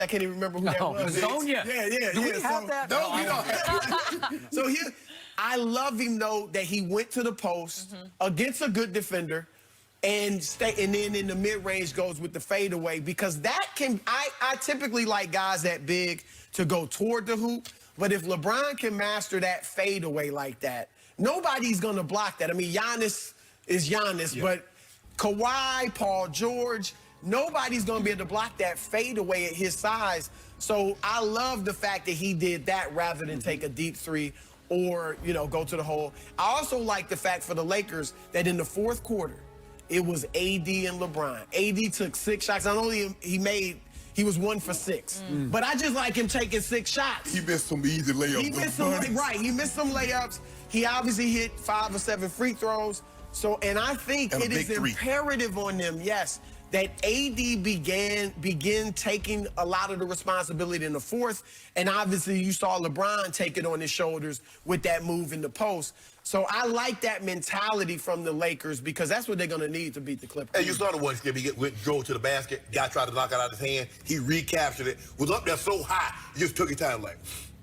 I can't even remember who that was. Sonya. Yeah. Do we have that? No, we don't. So here, I love him though that he went to the post against a good defender and then in the mid-range goes with the fadeaway because that can. I typically like guys that big to go toward the hoop, but if LeBron can master that fadeaway like that, nobody's gonna block that. I mean, Giannis is Giannis, but Kawhi, Paul George. Nobody's going to be able to block that fadeaway at his size. So I love the fact that he did that rather than take a deep three or, go to the hole. I also like the fact for the Lakers that in the fourth quarter, it was AD and LeBron. AD took 6 shots. Not only he was 1 for 6. But I just like him taking 6 shots. He missed some easy layups. He missed some layups. He obviously hit 5 or 7 free throws. So, and I think it is imperative on them, that AD begin taking a lot of the responsibility in the fourth, and obviously you saw LeBron take it on his shoulders with that move in the post. So I like that mentality from the Lakers because that's what they're going to need to beat the Clippers. Hey, you saw the one, Skip. He drove to the basket, guy tried to knock it out of his hand, he recaptured it, was up there so high, he just took his time like,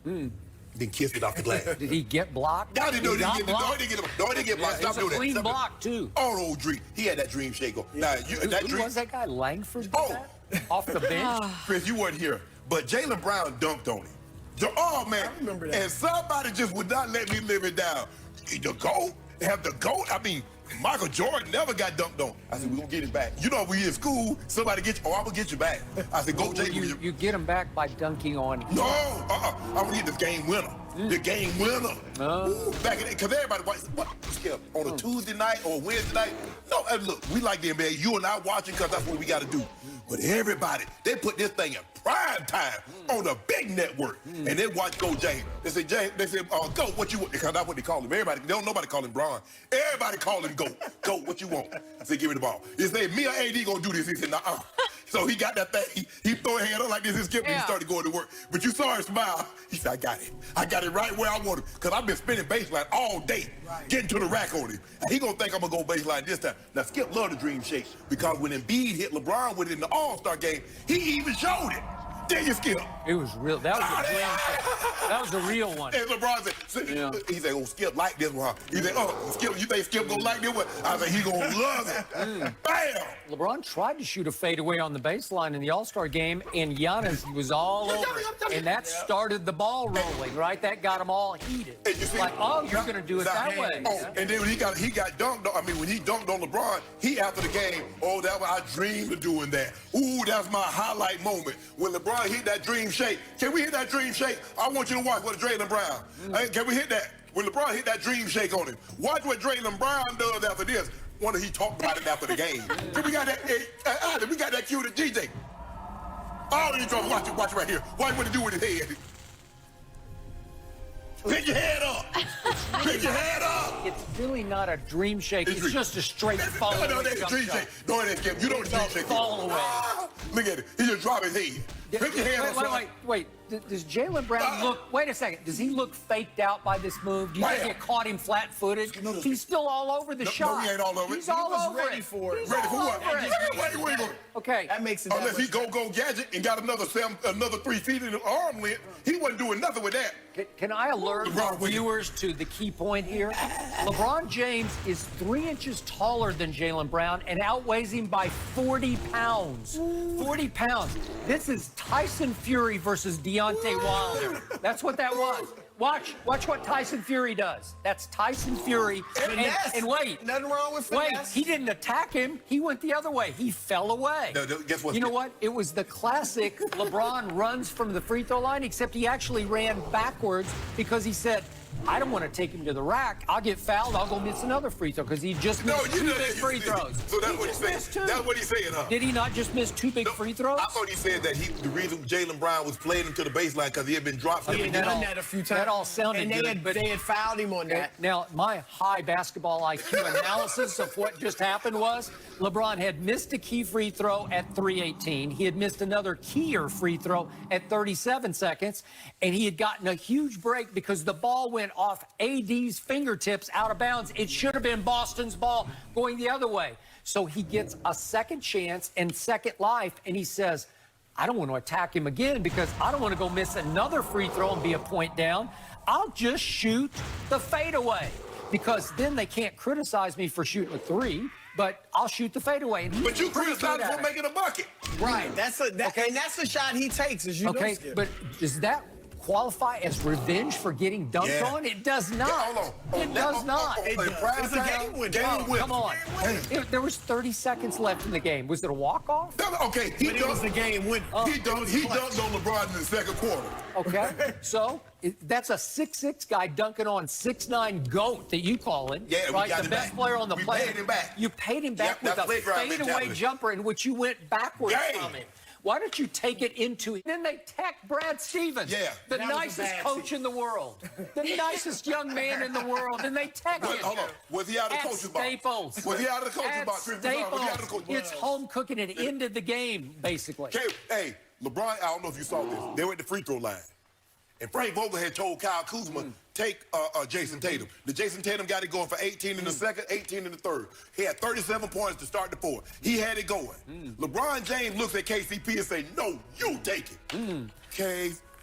then kissed it off the glass. Did he get blocked? No, he didn't get blocked. Stop doing that. Clean block, too. Oh, old dream. He had that dream shake on. Now, Who was that guy? Langford? Off the bench? Chris, you weren't here, but Jaylen Brown dunked on him. Oh, man. I remember that. And somebody just would not let me live it down. The GOAT? Have the GOAT? I mean, Michael Jordan never got dunked on. I said, we're going to get his back. You know, we in school, somebody get you, I'm going to get you back. I said, go, Jaylen. You get him back by dunking on him. No, I'm going to get this game winner. The game winner. Back in it, because everybody watches, what, Skip, on a Tuesday night or Wednesday night? No, look, we like the NBA. You and I watching because that's what we got to do. But everybody, they put this thing in prime time on a big network. And they watch Go James. They say, Go, what you want? Because that's what they call him. Everybody, nobody call him Bron. Everybody call him Go. Go, what you want? I say, give me the ball. He say, me or AD gonna do this? He said, nah. So he got that thing. He threw his hand up like this and Skip, and he started going to work. But you saw him smile. He said, I got it. I got it right where I want it. Because I've been spinning baseline all day, getting to the rack on him. And he gonna think I'm gonna go baseline this time. Now, Skip loved the dream shake because when Embiid hit LeBron with it in the All-Star game, he even showed it. There you, Skip. It was real. That was a dream shake. That was a real one. And LeBron said, he said, oh, Skip like this one. He said, oh, Skip, you think Skip gonna like this one? I said, he gonna love it. Bam! LeBron tried to shoot a fadeaway on the baseline in the All-Star game, and Giannis was all over it. And that started the ball rolling, right? That got them all heated. Like, oh, you're going to do it that way. Oh, and then when he got dunked on, I mean, when he dunked on LeBron, he, after the game, oh, that was, I dreamed of doing that. Ooh, that's my highlight moment. When LeBron hit that dream shake. Can we hit that dream shake? I want you to watch what Jaylen Brown. Hey, can we hit that? When LeBron hit that dream shake on him. Watch what Jaylen Brown does after this. Wonder he talked about it after the game. We got that. We got that cue to DJ. Oh, you trying to watch it right here. Watch what he do with his head. Pick your head up. Pick your head up. It's really not a dream shake. It's just a straight fall away. No, that's a dream shake. No, that's Skip. You don't dream shake. Fall away. Look at it. He just dropped his head. Pick your head up. Wait. Does Jaylen Brown look? Wait a second. Does he look faked out by this move? Do you think it caught him flat-footed? He's still all over the shot. No, he ain't all over it. He's all over ready for it. Ready for what? Wait. Okay. That makes it. Unless he go gadget and got another 3 feet in the arm length, he wasn't doing nothing with that. Can I alert our viewers to the key point here? LeBron James is 3 inches taller than Jaylen Brown and outweighs him by 40 pounds. 40 pounds. This is Tyson Fury versus Deontay Wilder. That's what that was. Watch what Tyson Fury does. That's Tyson Fury. And wait. Nothing wrong with finesse. Wait, he didn't attack him. He went the other way. He fell away. No, guess what? You know what? It was the classic LeBron runs from the free throw line, except he actually ran backwards because he said, I don't want to take him to the rack. I'll get fouled. I'll go miss another free throw because he just missed two big free throws. So that's what he's saying. That's what he's saying, huh? Did he not just miss 2 big free throws? I thought he said that the reason Jaylen Brown was playing him to the baseline because he had been dropped. He had done that a few times. That all sounded good. But they had fouled him on that. Now, my high basketball IQ analysis of what just happened was LeBron had missed a key free throw at 3:18. He had missed another keyer free throw at 37 seconds. And he had gotten a huge break because the ball went off AD's fingertips out of bounds. It should have been Boston's ball going the other way. So he gets a second chance and second life, and he says, I don't want to attack him again because I don't want to go miss another free throw and be a point down. I'll just shoot the fadeaway because then they can't criticize me for shooting a three, but I'll shoot the fadeaway. But you criticize him for making a bucket. Right. And that's the shot he takes, as you know, Skip. But does that qualify as revenge for getting dunked on? It does not. Hold on. It does not. It's a game winner. Come on. There was 30 seconds left in the game. Was it a walk-off? Okay, It was the game winner. He dunked on LeBron in the second quarter. Okay, so that's a 6'6" guy dunking on 6'9" GOAT that you call it. Yeah, right? we got the him best back. player on the We planet. paid him back. You paid him back Yep, with a that's playground fadeaway mentality. jumper in which you went backwards Dang. from him. Why don't you take it into it? Then they tech Brad Stevens, Yeah. the That was a nicest bad coach in the world, the nicest young man in the world, and they tech him. Hold on. Was he out of the At coach's box? Staples. Was he out of the coach's At box? Chris Broussard? Was he out of the Staples. coach's box? It's home cooking. It ended the game, basically. Okay, hey, LeBron, I don't know if you saw this. They were at the free throw line. And Frank Vogel had told Kyle Kuzma, take Jason Tatum. The Jason Tatum got it going for 18 in the second, 18 in the third. He had 37 points to start the fourth. He had it going. LeBron James looks at KCP and say, no, you take it.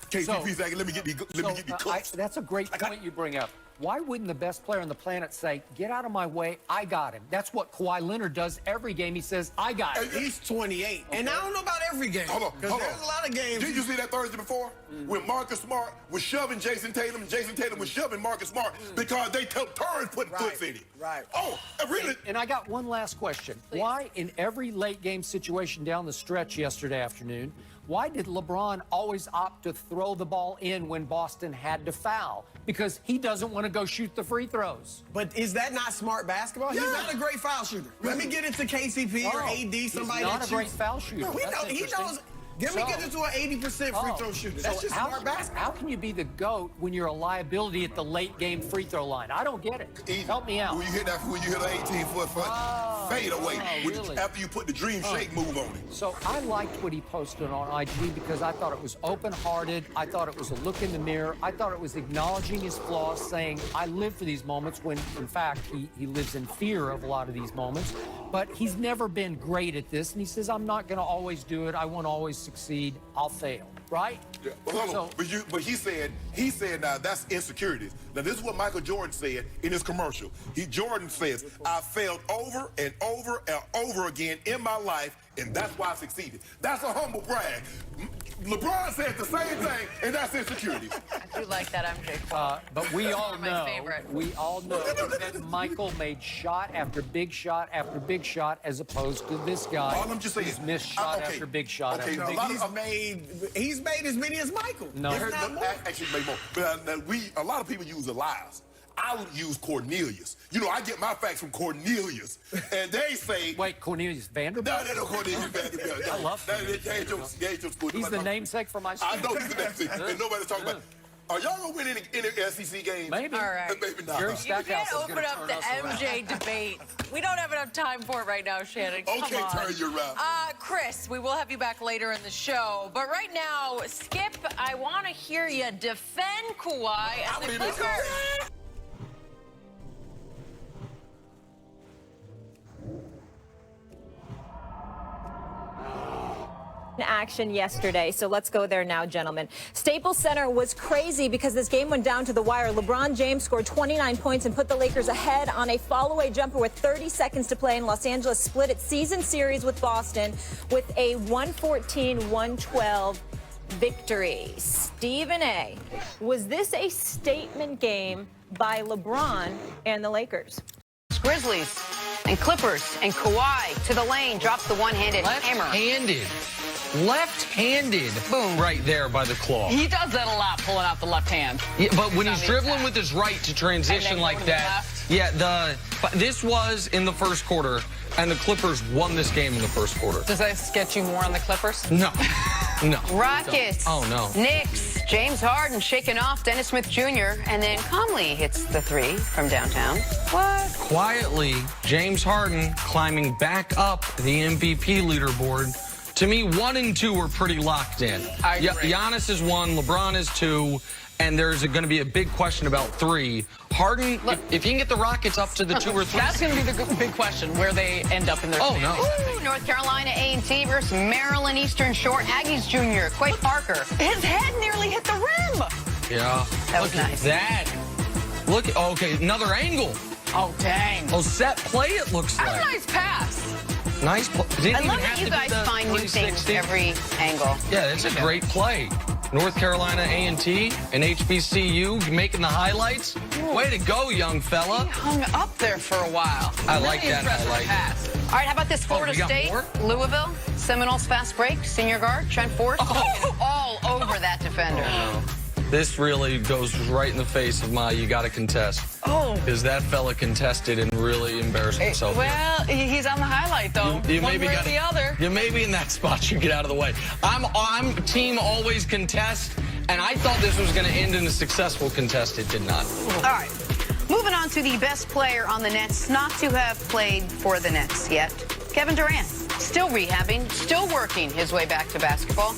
KCP's like, let me get the cups. That's a great point you bring up. Why wouldn't the best player on the planet say, get out of my way, I got him? That's what Kawhi Leonard does every game. He says, I got him. He's 28. And I don't know about every game. Hold on. Because there's a lot of games. Did you see that Thursday before? When Marcus Smart was shoving Jason Tatum and Jason Tatum was shoving Marcus Smart because they took turns putting foots in it. Right. Oh, really? And I got one last question. Why, in every late game situation down the stretch yesterday afternoon, why did LeBron always opt to throw the ball in when Boston had to foul? Because he doesn't want to go shoot the free throws. But is that not smart basketball? He's not a great foul shooter. Let me get it to KCP or AD, somebody he's not that a great shoots. foul shooter. We know, That's he interesting. knows. Let me get it to an 80% free throw shooter. That's just smart basketball. How can you be the GOAT when you're a liability at the late game free throw line? I don't get it. Help me out. When you hit an 18-foot fade away, really? after you put the dream shake move on it. So I liked what he posted on IG because I thought it was open-hearted. I thought it was a look in the mirror. I thought it was acknowledging his flaws, saying, I live for these moments, when, in fact, he lives in fear of a lot of these moments. But he's never been great at this, and he says, I'm not going to always do it. I won't always succeed. I'll fail, right? Yeah. Well, hold on. But he said now that's insecurities. Now this is what Michael Jordan said in his commercial. Jordan says, I failed over and over and over again in my life, and that's why I succeeded. That's a humble brag. LeBron says the same thing, and that's insecurities. I do like that MJ quote. But we all my know, favorite. that Michael made shot after big shot after big shot, as opposed to this guy. All I'm just saying, who's missed shot okay, after big shot okay, after big lot shot. of- He's made as many as Michael. No. If not more. Actually, made more. But a lot of people use Elias. I would use Cornelius. You know, I get my facts from Cornelius, and they say. Wait, Cornelius Vanderbilt? No, Cornelius Vanderbilt. I love him. He's the namesake for my school. I know he's the namesake, and nobody's talking about it. Are y'all gonna win any SEC games? Maybe. All right. Maybe not. Jerry You Stackhouse can't is open gonna up turn the us around. MJ debate. We don't have enough time for it right now, Shannon. Come Okay, on. turn you around. Chris, we will have you back later in the show. But right now, Skip, I want to hear you defend Kawhi and the Clippers. Action yesterday, so let's go there now, gentlemen. Staples Center was crazy because this game went down to the wire. LeBron James scored 29 points and put the Lakers ahead on a fall-away jumper with 30 seconds to play, and Los Angeles split its season series with Boston with a 114-112 victory. Stephen A., was this a statement game by LeBron and the Lakers? Grizzlies and Clippers and Kawhi to the lane, drops the one-handed hammer. Left-handed. Boom. Right there by the claw. He does that a lot, pulling out the left hand. Yeah, but when he's the dribbling attack. with his right to transition And then like go to the that. left. Yeah, this was in the first quarter, and the Clippers won this game in the first quarter. Does that get you more on the Clippers? No. No. Rockets. Oh, no. Knicks. James Harden shaking off Dennis Smith Jr. and then calmly hits the three from downtown. What? Quietly, James Harden climbing back up the MVP leaderboard To me, 1 and 2 are pretty locked in. I agree. Giannis is 1, LeBron is 2, and there's going to be a big question about 3. Harden, if you can get the Rockets up to the 2 or 3. That's going to be the big question, where they end up in their Oh, standings. no. Ooh, North Carolina A&T versus Maryland Eastern Shore. Aggies Junior, Quay Parker. His head nearly hit the rim. Yeah. That was Look at nice. that. Look at, okay, another angle. Oh, dang. Oh, set play, it looks That's like. a nice pass. Nice play. Didn't I even love have that you to be guys the find new things 360. every angle. Yeah, it's a great play. North Carolina A&T and HBCU making the highlights. Way to go, young fella. He hung up there for a while. I like Really that impressive highlight. pass. All right, how about this? Florida we got State, more? Louisville, Seminoles fast break, senior guard, Trent Forrest, all over that defender. This really goes right in the face of my you got to contest. Oh. Because that fella contested and really embarrassed himself. Well, he's on the highlight, though. You One maybe way or got the other. You may be in that spot. You get out of the way. I'm team always contest, and I thought this was going to end in a successful contest. It did not. All right, moving on to the best player on the Nets not to have played for the Nets yet, Kevin Durant. Still rehabbing, still working his way back to basketball,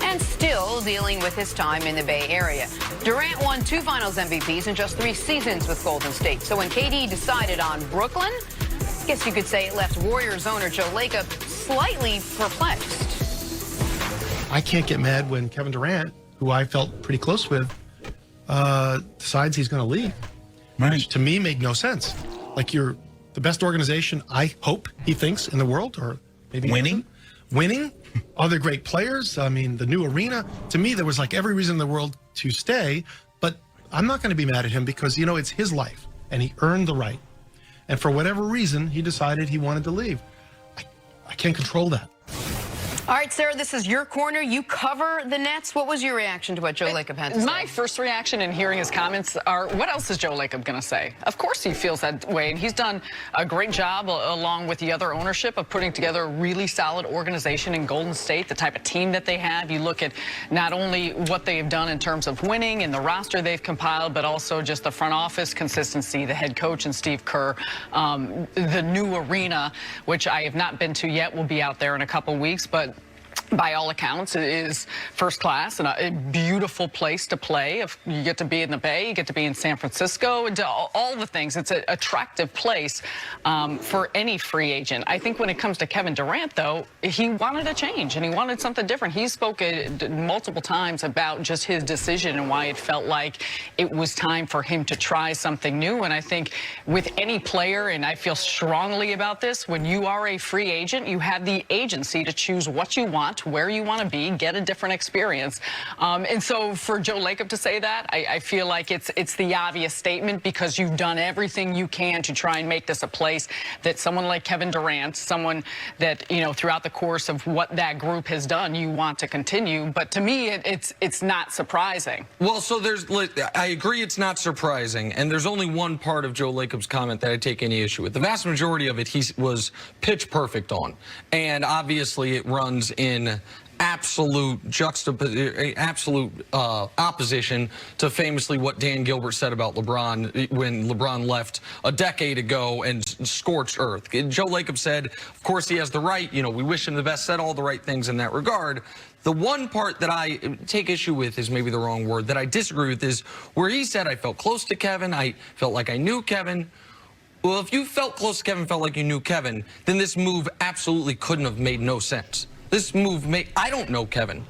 and still dealing with his time in the Bay Area. Durant won 2 Finals MVPs in just 3 seasons with Golden State. So when KD decided on Brooklyn, I guess you could say it left Warriors owner Joe Lacob slightly perplexed. I can't get mad when Kevin Durant, who I felt pretty close with, decides he's going to leave. Which to me made no sense. Like, you're the best organization, I hope he thinks, in the world, or maybe winning. Other great players. I mean, the new arena. To me, there was like every reason in the world to stay, but I'm not going to be mad at him because, you know, it's his life and he earned the right. And for whatever reason, he decided he wanted to leave. I can't control that. All right, Sarah, this is your corner. You cover the Nets. What was your reaction to what Joe Lacob had to say? My first reaction in hearing his comments are, what else is Joe Lacob going to say? Of course he feels that way, and he's done a great job, along with the other ownership, of putting together a really solid organization in Golden State, the type of team that they have. You look at not only what they've done in terms of winning and the roster they've compiled, but also just the front office consistency, the head coach and Steve Kerr, the new arena, which I have not been to yet, will be out there in a couple weeks, but by all accounts, it is first class and a beautiful place to play. If you get to be in the Bay, you get to be in San Francisco, and all the things. It's an attractive place for any free agent. I think when it comes to Kevin Durant, though, he wanted a change and he wanted something different. He spoke multiple times about just his decision and why it felt like it was time for him to try something new. And I think with any player, and I feel strongly about this, when you are a free agent, you have the agency to choose what you want, where you want to be, get a different experience. And so for Joe Lacob to say that, I feel like it's the obvious statement, because you've done everything you can to try and make this a place that someone like Kevin Durant, someone that, you know, throughout the course of what that group has done, you want to continue. But to me, it's not surprising. Well, so I agree it's not surprising, and there's only one part of Joe Lacob's comment that I take any issue with. The vast majority of it he was pitch perfect on, and obviously it runs in absolute opposition to famously what Dan Gilbert said about LeBron when LeBron left a decade ago and scorched earth. Joe Lacob said, of course he has the right, you know, we wish him the best, said all the right things in that regard. The one part that I take issue with is maybe the wrong word, that I disagree with, is where he said I felt close to Kevin, I felt like I knew Kevin. Well, if you felt close to Kevin, felt like you knew Kevin, then this move absolutely couldn't have made no sense. This move I don't know Kevin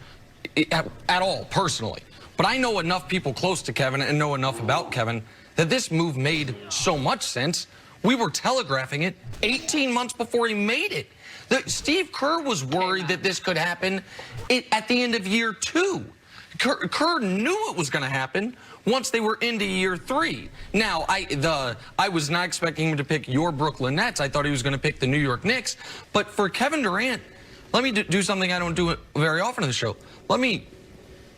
at all, personally. But I know enough people close to Kevin and know enough about Kevin that this move made so much sense. We were telegraphing it 18 months before he made it. Steve Kerr was worried that this could happen at the end of year 2. Kerr knew it was going to happen once they were into year 3. Now, I was not expecting him to pick your Brooklyn Nets. I thought he was going to pick the New York Knicks. But for Kevin Durant, let me do something I don't do very often on the show. Let me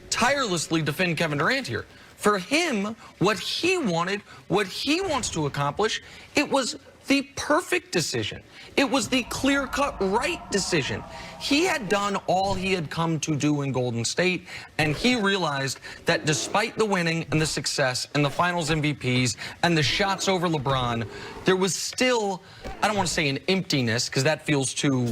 tirelessly defend Kevin Durant here. For him, what he wanted, what he wants to accomplish, it was the perfect decision. It was the clear-cut right decision. He had done all he had come to do in Golden State, and he realized that despite the winning and the success and the finals MVPs and the shots over LeBron, there was still, I don't want to say an emptiness because that feels too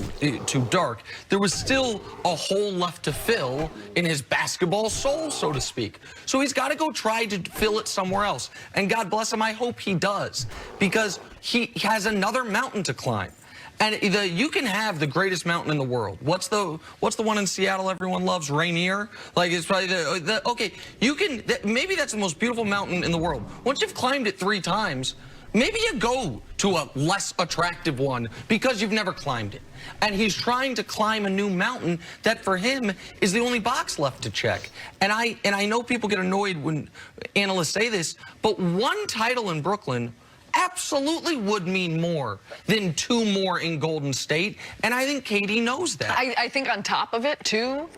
dark. There was still a hole left to fill in his basketball soul, so to speak. So he's got to go try to fill it somewhere else. And God bless him, I hope he does, because he has another mountain to climb. And you can have the greatest mountain in the world. What's the one in Seattle everyone loves? Rainier? Like, it's probably okay, you can, maybe that's the most beautiful mountain in the world. Once you've climbed it 3 times, maybe you go to a less attractive one because you've never climbed it. And he's trying to climb a new mountain that for him is the only box left to check. And I know people get annoyed when analysts say this, but one title in Brooklyn absolutely would mean more than 2 more in Golden State, and I think Katie knows that. I think on top of it, too,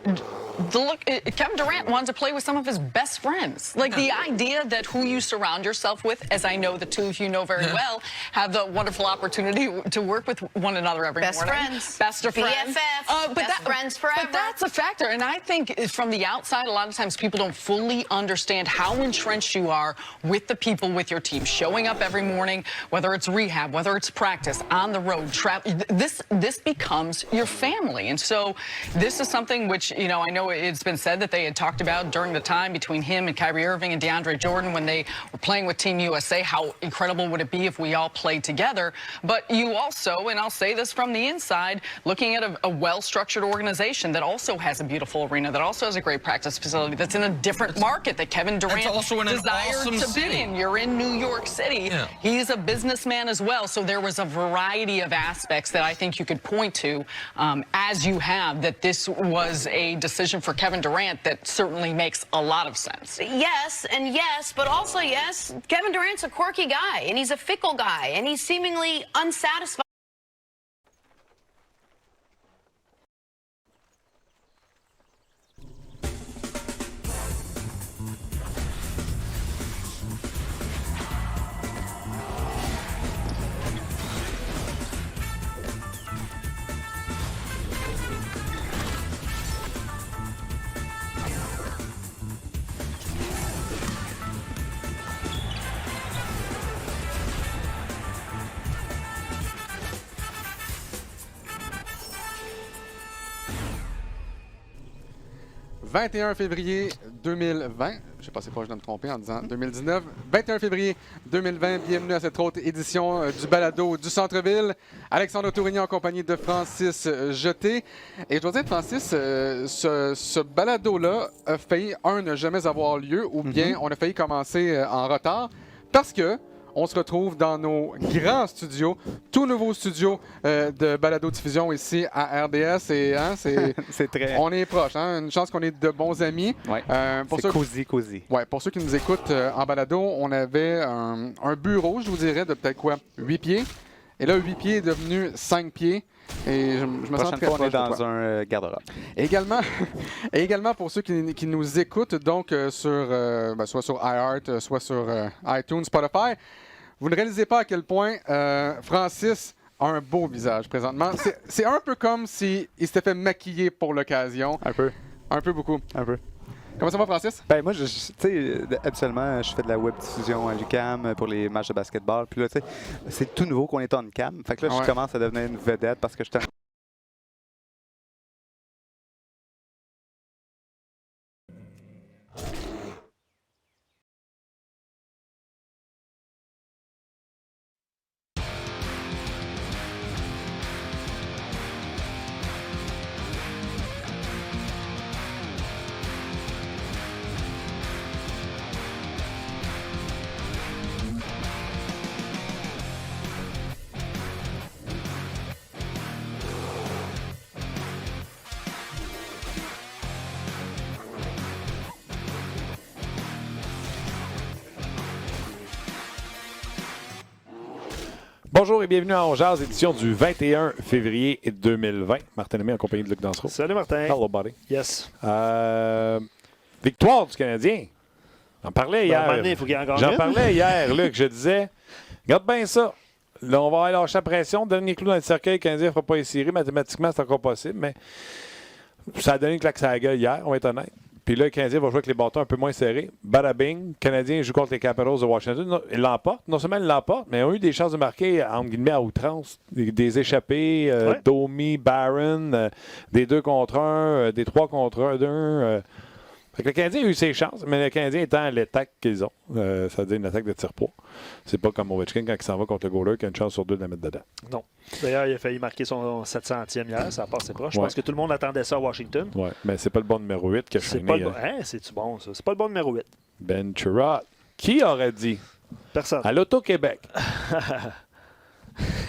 Kevin Durant wanted to play with some of his best friends. Like, the idea that who you surround yourself with, as I know the 2 of you know very well, have the wonderful opportunity to work with one another every morning. Best of friends. BFF, best friends forever. But that's a factor, and I think from the outside, a lot of times people don't fully understand how entrenched you are with the people with your team, showing up every morning, whether it's rehab, whether it's practice, on the road, travel. This becomes your family. And so this is something which, you know, I know it's been said that they had talked about during the time between him and Kyrie Irving and DeAndre Jordan when they were playing with Team USA, how incredible would it be if we all played together. But you also, and I'll say this from the inside, looking at a well-structured organization that also has a beautiful arena, that also has a great practice facility, that's in a different market that Kevin Durant also in an desired awesome to city. be in. You're in New York City. Yeah. He's a businessman as well, so there was a variety of aspects that I think you could point to as you have, that this was a decision for Kevin Durant that certainly makes a lot of sense. Yes, and yes, but also yes, Kevin Durant's a quirky guy, and he's a fickle guy, and he's seemingly unsatisfied. « 21 février 2020 », je sais pas si je dois me tromper en disant 2019, 21 février 2020, bienvenue à cette autre édition du balado du Centre-Ville. Alexandre Tourigny en compagnie de Francis Jeté. Et je dois dire, Francis, ce balado-là a failli, ne jamais avoir lieu, ou bien on a failli commencer en retard, parce que on se retrouve dans nos grands studios, tout nouveau studio de balado-diffusion ici à RDS. Et hein, c'est très... On est proche, hein? Une chance qu'on est de bons amis. Ouais, c'est cosy. Ouais, pour ceux qui nous écoutent en balado, on avait un bureau, je vous dirais, de peut-être 8 pieds. Et là, 8 pieds est devenu 5 pieds. Et je me sens très proche. On est dans un garde-robe. Également pour ceux qui nous écoutent, donc soit sur iHeart, soit sur iTunes, Spotify, vous ne réalisez pas à quel point Francis a un beau visage présentement. C'est un peu comme s'il s'était fait maquiller pour l'occasion. Un peu. Un peu beaucoup. Un peu. Comment ça va, Francis? Ben moi, tu sais, habituellement, je fais de la web diffusion à l'UQAM pour les matchs de basketball. Puis là, tu sais, c'est tout nouveau qu'on est on cam. Fait que là, je commence à devenir une vedette parce que je suis Bonjour et bienvenue à On Jase, édition du 21 février 2020. Martin Lemay en compagnie de Luc Dansereau. Salut Martin. Hello, buddy. Yes. Victoire du Canadien. J'en parlais hier. Faut qu'il y ait encore J'en parlais hier, Luc. Je disais, regarde bien ça. Là, on va aller lâcher la pression. Dernier clou dans le cercueil, le Canadien ne fera pas les séries. Mathématiquement, c'est encore possible, mais ça a donné une claque sur la gueule hier, on va être honnête. Puis là, le Canadien va jouer avec les bâtons un peu moins serrés. Bada bing, le Canadien joue contre les Capitals de Washington. Ils l'emportent. Non seulement ils l'emportent, mais ils ont eu des chances de marquer, entre guillemets, à outrance. Des échappées, Domi, Barron, des 2 contre 1, des 3 contre 1. Fait que le Canadien a eu ses chances, mais le Canadien étant l'attaque qu'ils ont, ça veut dire une attaque de tir-poids. C'est pas comme Ovechkin quand il s'en va contre le goaler qui a une chance sur 2 de la mettre dedans. Non. D'ailleurs, il a failli marquer son 700e hier, ça a passé proche. Je pense que tout le monde attendait ça à Washington. Oui, mais c'est pas le bon numéro 8 qui a C'est fini. pas le bon... c'est-tu bon, ça? C'est pas le bon numéro 8. Ben Chirot. Qui aurait dit? Personne. À l'Auto-Québec.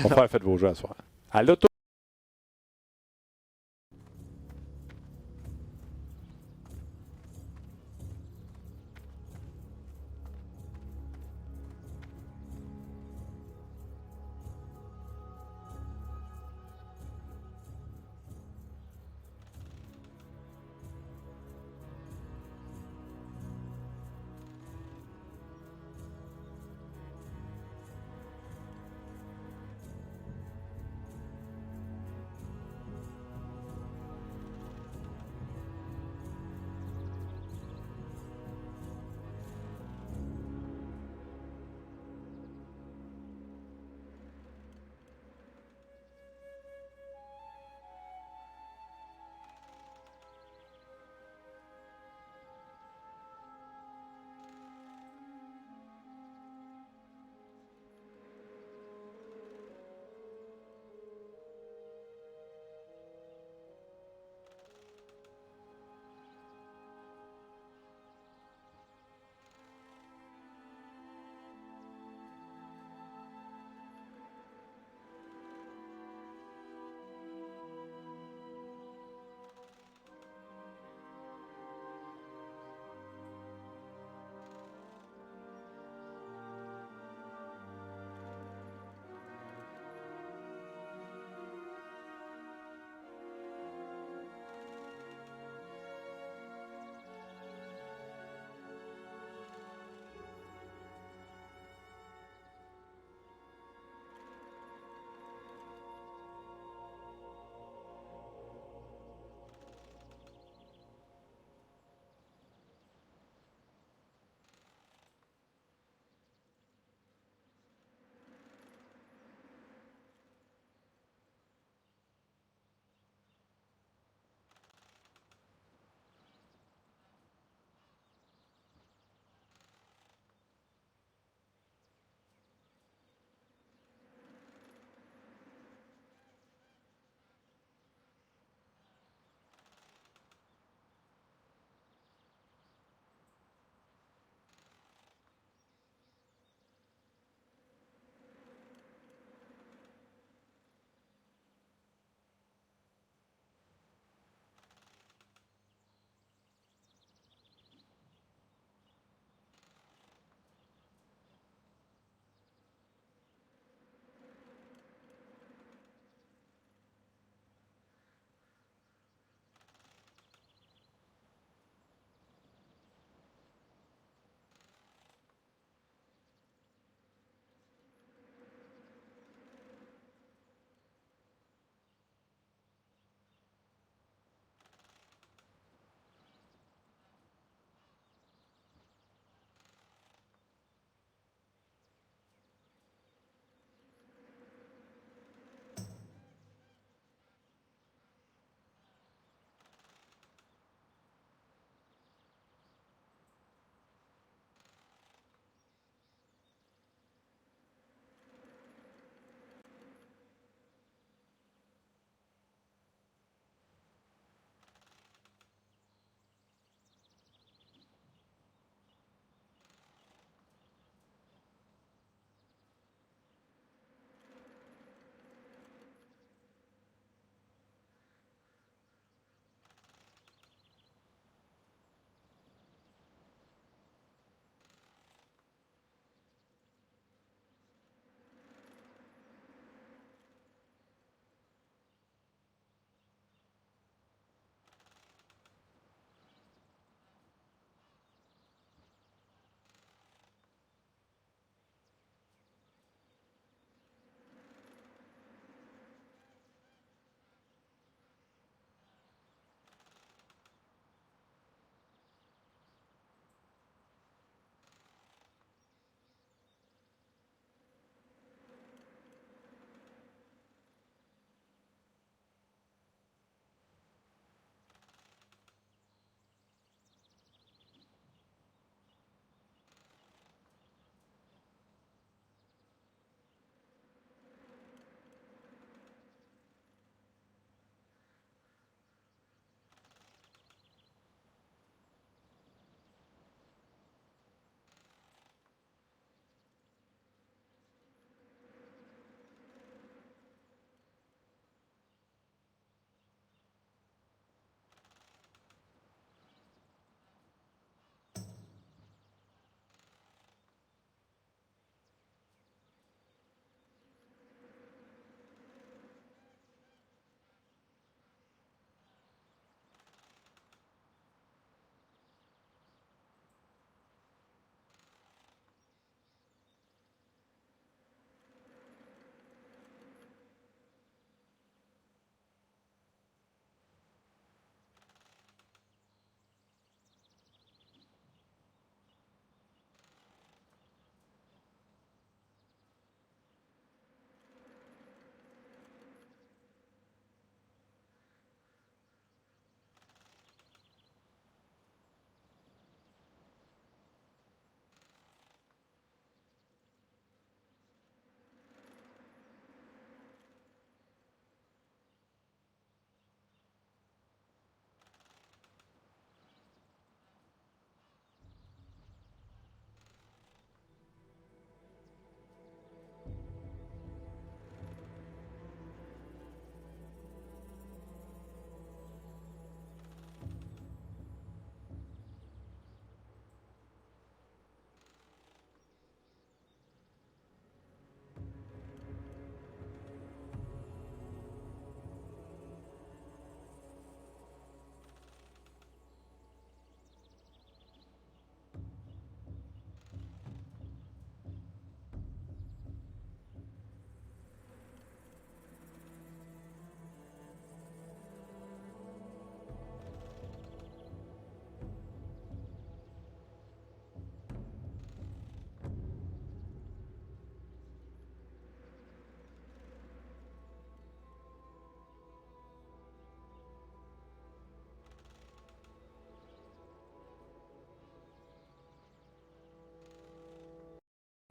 On va faire faites vos jeux à soir. À l'Auto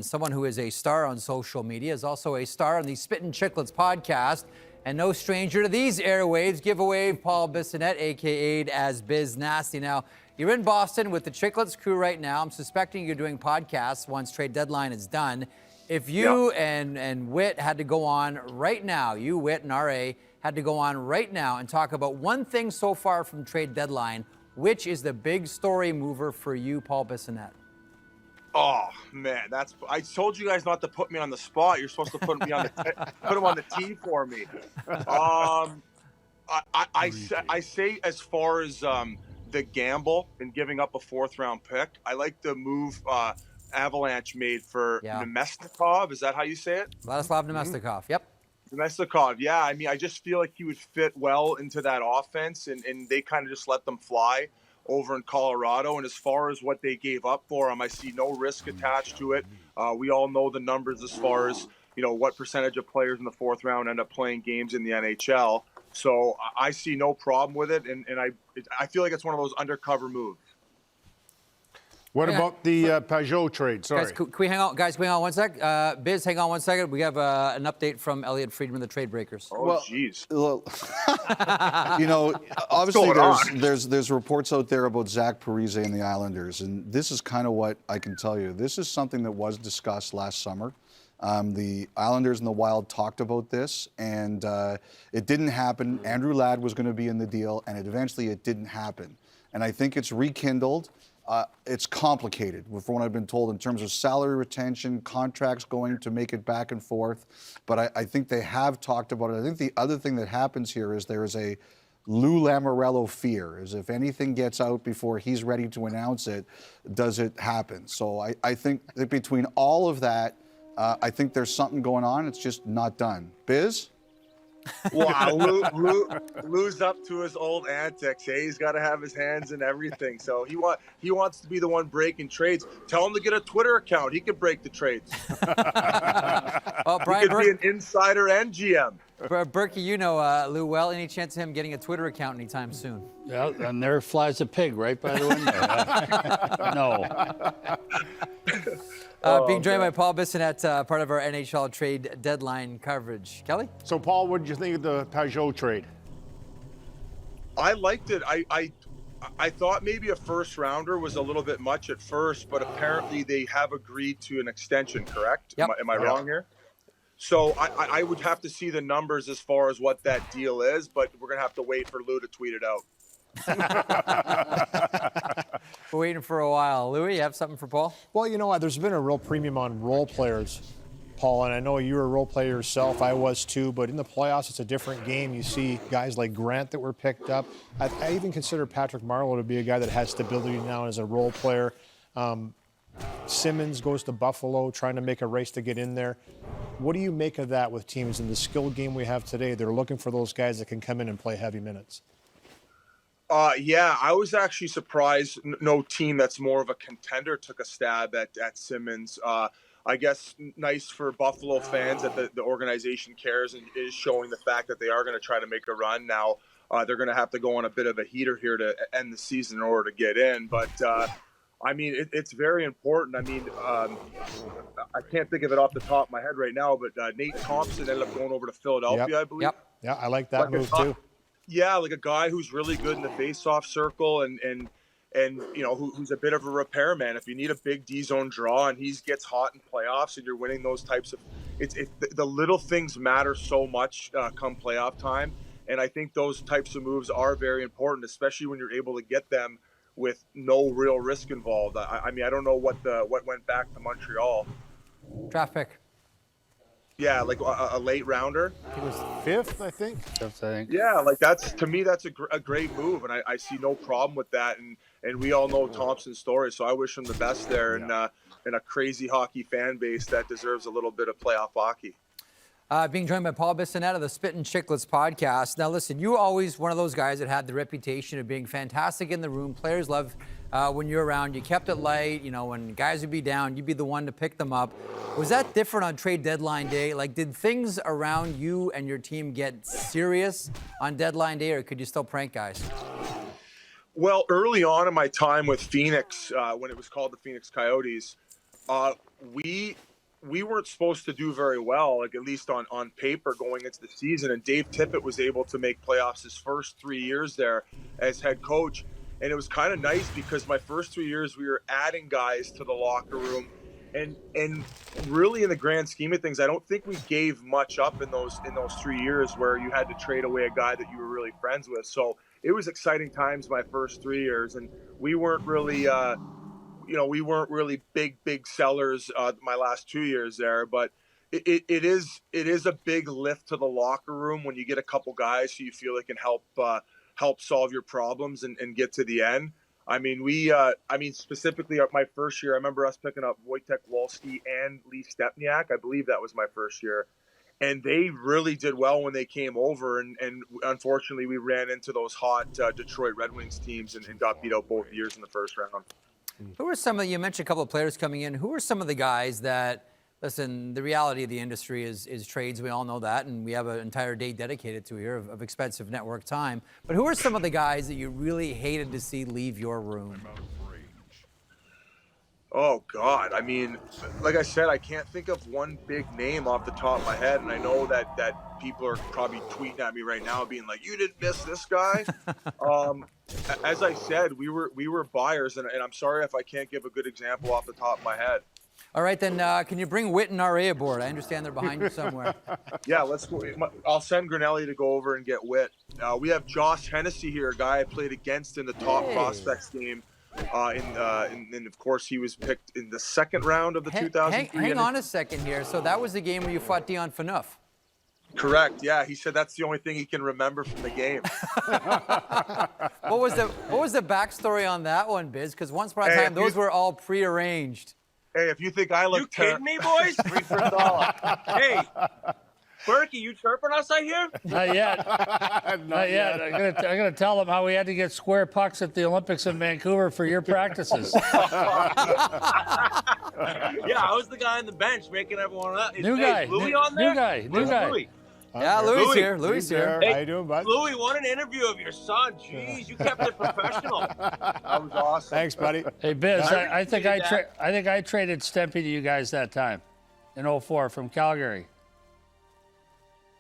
Someone who is a star on social media is also a star on the Spittin' Chicklets podcast, and no stranger to these airwaves. Giveaway Paul Bissonnette, a.k.a. as Biz Nasty. Now, you're in Boston with the Chicklets crew right now. I'm suspecting you're doing podcasts once trade deadline is done. If you and Whit had to go on right now, you, Whit, and RA had to go on right now and talk about one thing so far from trade deadline, which is the big story mover for you, Paul Bissonnette? Oh man, I told you guys not to put me on the spot. You're supposed to put me on put him on the tee for me. I say as far as the gamble and giving up a 4th round pick, I like the move Avalanche made for Nemesnikov. Is that how you say it? Vladislav Nemesnikov. Yep. Nemesnikov. Yeah, I mean, I just feel like he would fit well into that offense, and they kind of just let them fly over in Colorado. And as far as what they gave up for him, I see no risk attached to it. We all know the numbers as far as, what percentage of players in the 4th round end up playing games in the NHL. So I see no problem with it. And I feel like it's one of those undercover moves. What about the Pajot trade? Sorry. Guys, can we hang on? Guys, can we hang on one sec? Biz, hang on one second. We have an update from Elliot Friedman, the trade breakers. Oh, jeez. Obviously there's reports out there about Zach Parise and the Islanders, and this is kind of what I can tell you. This is something that was discussed last summer. The Islanders and the Wild talked about this, and it didn't happen. Andrew Ladd was going to be in the deal, and eventually it didn't happen. And I think it's rekindled. It's complicated, from what I've been told, in terms of salary retention, contracts going to make it back and forth. But I think they have talked about it. I think the other thing that happens here is there is a Lou Lamoriello fear, is if anything gets out before he's ready to announce it, does it happen? So I think that between all of that, I think there's something going on. It's just not done. Biz? Wow, Lou's up to his old antics. Hey, he's got to have his hands in everything. So he wants to be the one breaking trades. Tell him to get a Twitter account. He can break the trades. Brian he could be an insider and GM. Berkey, you know Lou well. Any chance of him getting a Twitter account anytime soon? Yeah, and there flies a pig right by the window. No. Being joined by Paul Bissonnette, part of our NHL trade deadline coverage. Kelly? So, Paul, what did you think of the Pajot trade? I liked it. I thought maybe a 1st rounder was a little bit much at first, but apparently they have agreed to an extension, correct? Yep. Am I wrong here? So I would have to see the numbers as far as what that deal is, but we're going to have to wait for Lou to tweet it out. We're waiting for a while. Louis, you have something for Paul? Well, you know what? There's been a real premium on role players, Paul, and I know you're a role player yourself. I was too, but in the playoffs, it's a different game. You see guys like Grant that were picked up. I even consider Patrick Marleau to be a guy that has stability now as a role player. Simmons goes to Buffalo, trying to make a race to get in there. What do you make of that with teams in the skill game we have today? They're looking for those guys that can come in and play heavy minutes. Yeah, I was actually surprised no team that's more of a contender took a stab at Simmons. I guess nice for Buffalo fans that the organization cares and is showing the fact that they are going to try to make a run. Now, they're going to have to go on a bit of a heater here to end the season in order to get in. But, I mean, it's very important. I mean, I can't think of it off the top of my head right now, but Nate Thompson ended up going over to Philadelphia, I believe. Yep. Yeah, I like that move too. Yeah, like a guy who's really good in the face-off circle and who's a bit of a repairman. If you need a big D-zone draw and he gets hot in playoffs and you're winning those types of the little things matter so much come playoff time. And I think those types of moves are very important, especially when you're able to get them with no real risk involved. I mean, I don't know what went back to Montreal. Draft pick. Yeah, like a late rounder. It was 5th, I think. 5th, I think. Yeah, like to me, that's a great move, and I see no problem with that. And we all know Thompson's story, so I wish him the best there in a crazy hockey fan base that deserves a little bit of playoff hockey. Being joined by Paul Bissonnette of the Spittin' Chicklets podcast. Now, listen, you were always one of those guys that had the reputation of being fantastic in the room. Players love when you're around. You kept it light. You know, when guys would be down, you'd be the one to pick them up. Was that different on trade deadline day? Like, did things around you and your team get serious on deadline day, or could you still prank guys? Well, early on in my time with Phoenix, when it was called the Phoenix Coyotes, we weren't supposed to do very well, like at least on paper going into the season. And Dave Tippett was able to make playoffs his first 3 years there as head coach. And it was kind of nice because my first 3 years we were adding guys to the locker room, and really in the grand scheme of things, I don't think we gave much up in those 3 years where you had to trade away a guy that you were really friends with. So it was exciting times my first 3 years, and we weren't really we weren't really big sellers my last 2 years there, but it is a big lift to the locker room when you get a couple guys who you feel like can help solve your problems and get to the end. I mean, specifically my first year, I remember us picking up Wojtek Wolski and Lee Stepniak. I believe that was my first year. And they really did well when they came over. And unfortunately, we ran into those hot Detroit Red Wings teams and got beat out both years in the first round. Who are some of, you mentioned a couple of players coming in. Who are some of the guys that, listen, the reality of the industry is trades. We all know that. And we have an entire day dedicated to here of expensive network time. But who are some of the guys that you really hated to see leave your room? Oh, God. I mean, like I said, I can't think of one big name off the top of my head. And I know that people are probably tweeting at me right now being like, you didn't miss this guy. As I said, we were buyers. And I'm sorry if I can't give a good example off the top of my head. All right, then can you bring Witt and RA aboard? I understand they're behind you somewhere. Yeah, let's go. I'll send Grinelli to go over and get Witt. We have Josh Hennessy here, a guy I played against in the top prospects game. And of course, he was picked in the second round of the 2003. Hang on a second here. So that was the game where you fought Dion Phaneuf. Correct. Yeah, he said that's the only thing he can remember from the game. What was the backstory on that one, Biz? Because once upon a time, those were all prearranged. Hey, if you think I look, you kidding me, boys? 3 for $1. Hey, Berkey, you chirping us, I hear? Not yet. Not yet. I'm gonna tell them how we had to get square pucks at the Olympics in Vancouver for your practices. Yeah, I was the guy on the bench making everyone up. New guy. Louis on there? New guy. Louis? Yeah, Louis here. Louis here. Hey, How you doing, bud? Louis, what an interview of your son. Jeez, you kept it professional. That was awesome. Thanks, buddy. Hey, Biz, I think I traded Stempy to you guys that time in 2004 from Calgary.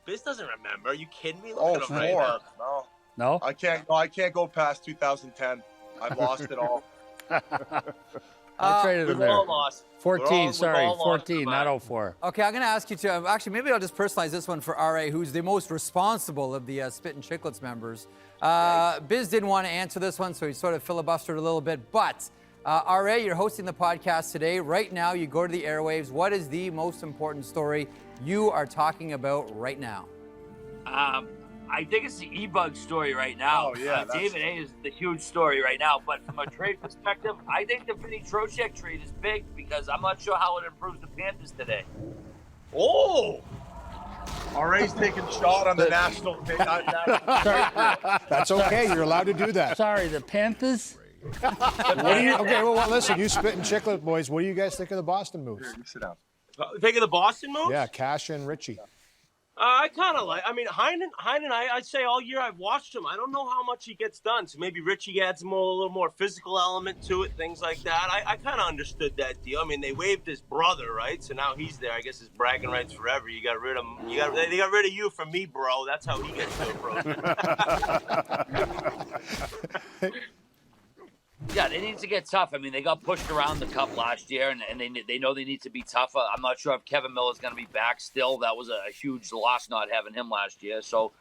Biz doesn't remember. Are you kidding me? Oh, Look at him right 4. now. No? I can't go past 2010. I've lost it all. I traded him We've there. all lost. 14, sorry, all lost 14, not 04. Okay, I'm going to ask you to, actually, maybe I'll just personalize this one for RA, who's the most responsible of the Spit and Chicklets members. Biz didn't want to answer this one, so he sort of filibustered a little bit. But, RA, you're hosting the podcast today. Right now, you go to the airwaves. What is the most important story you are talking about right now? I think it's the E-Bug story right now. Oh, yeah. David A is the huge story right now. But from a trade perspective, I think the Vinny Trocheck trade is big because I'm not sure how it improves the Panthers today. Oh! RA's taking a shot on the national. That's okay. You're allowed to do that. Sorry, the Panthers? Okay, well, listen, you Spit and Chiclet boys, what do you guys think of the Boston moves? Here, you sit down. Think of the Boston moves? Yeah, Cash and Richie. I kind of like. I mean, Heinen. I'd say all year I've watched him. I don't know how much he gets done. So maybe Richie adds a little more physical element to it, things like that. I kind of understood that deal. I mean, they waived his brother, right? So now he's there. I guess his bragging rights forever. You got rid of him. They got rid of you for me, bro. That's how he gets to approach it. Yeah, they need to get tough. I mean, they got pushed around the cup last year, and they know they need to be tougher. I'm not sure if Kevin Miller's going to be back still. That was a huge loss not having him last year. So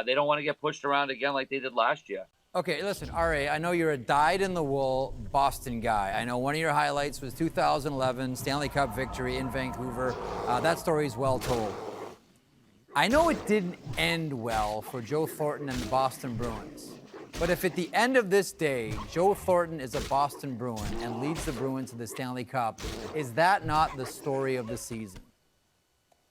they don't want to get pushed around again like they did last year. Okay, listen, RA, I know you're a dyed-in-the-wool Boston guy. I know one of your highlights was 2011 Stanley Cup victory in Vancouver. That story is well told. I know it didn't end well for Joe Thornton and the Boston Bruins. But if at the end of this day, Joe Thornton is a Boston Bruin and leads the Bruins to the Stanley Cup, is that not the story of the season?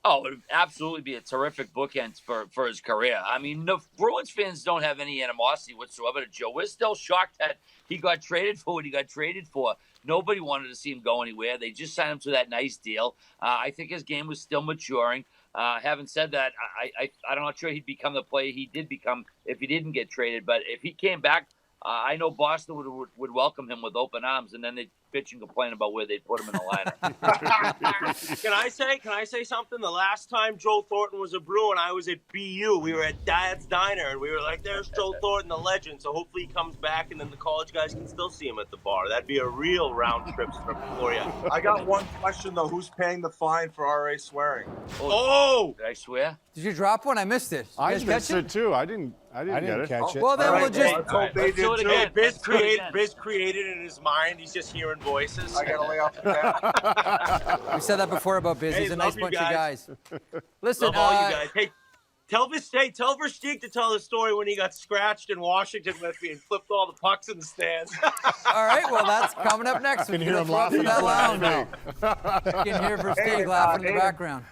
Oh, it would absolutely be a terrific bookend for his career. I mean, the Bruins fans don't have any animosity whatsoever to Joe. We're still shocked that he got traded for what he got traded for. Nobody wanted to see him go anywhere. They just signed him to that nice deal. I think his game was still maturing. Having said that, I'm not sure he'd become the player he did become if he didn't get traded. But if he came back, I know Boston would welcome him with open arms, and then they'd bitch and complain about where they'd put him in the lineup. Can I say something? The last time Joe Thornton was a Bruin, I was at BU. We were at Dad's Diner, and we were like, there's Joe Thornton, the legend. So hopefully he comes back, and then the college guys can still see him at the bar. That'd be a real round trip for you. I got one question, though. Who's paying the fine for RA swearing? Oh! Did I swear? Did you drop one? I missed it. You I guys missed catch it too. I didn't get it. catch it. Well, then we'll just. Let's do it again. Biz created in his mind. He's just hearing voices. I gotta lay off the cat. We said that before about Biz. He's a nice love you bunch of guys. Listen, Love all you guys. Hey, tell Versteeg to tell the story when he got scratched in Washington with me and flipped all the pucks in the stands. All right, well, that's coming up next. I can hear him laughing. That lounge. You can hear Versteeg laughing in the background.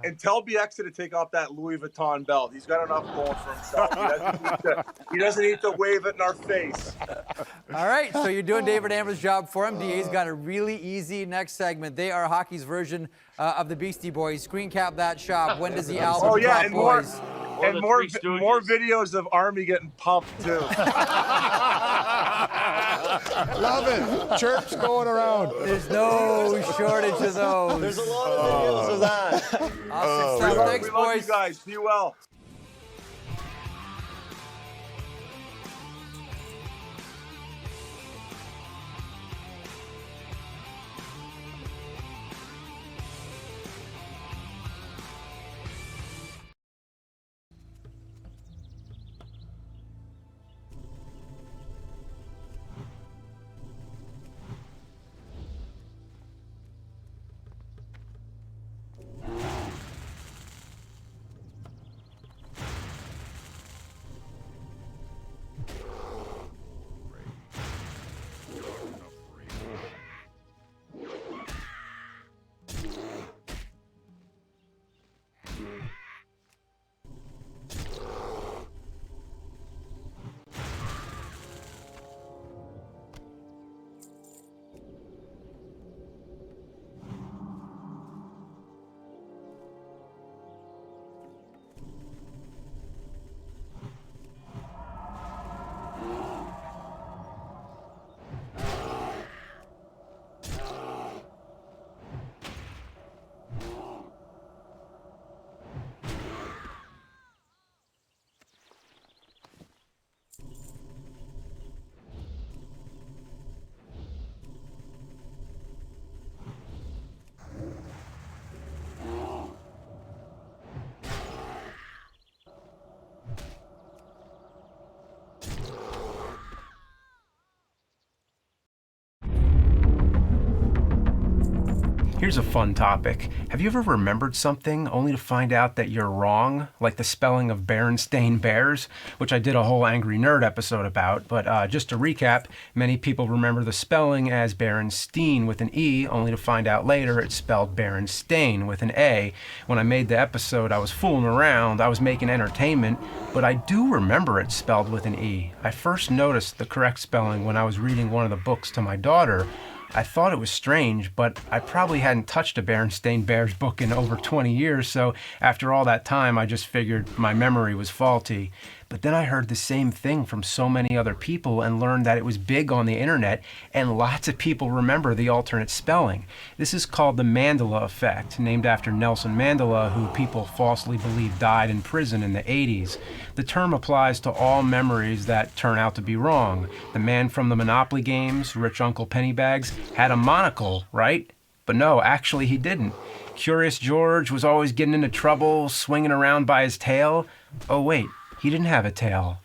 And tell BX to take off that Louis Vuitton belt. He's got enough going for himself. He doesn't need to wave it in our face. All right, so you're doing David Amber's job for him. DA's got a really easy next segment. They are hockey's version of the Beastie Boys. Screen cap that shop. When does the album drop, and boys? more videos of Army getting pumped too. Love it. Chirps going around. There's no shortage of those. There's a lot of videos of that. Awesome stuff. Thanks, We love boys. you guys. Be well. Here's a fun topic. Have you ever remembered something only to find out that you're wrong? Like the spelling of Berenstain Bears, which I did a whole Angry Nerd episode about. But just to recap, many people remember the spelling as Berenstein with an E, only to find out later it's spelled Berenstain with an A. When I made the episode, I was fooling around. I was making entertainment, but I do remember it spelled with an E. I first noticed the correct spelling when I was reading one of the books to my daughter. I thought it was strange, but I probably hadn't touched a Berenstain Bears book in over 20 years, so after all that time, I just figured my memory was faulty. But then I heard the same thing from so many other people and learned that it was big on the internet, and lots of people remember the alternate spelling. This is called the Mandela effect, named after Nelson Mandela, who people falsely believe died in prison in the 80s. The term applies to all memories that turn out to be wrong. The man from the Monopoly games, Rich Uncle Pennybags, had a monocle, right? But no, actually he didn't. Curious George was always getting into trouble, swinging around by his tail. Oh wait, he didn't have a tail.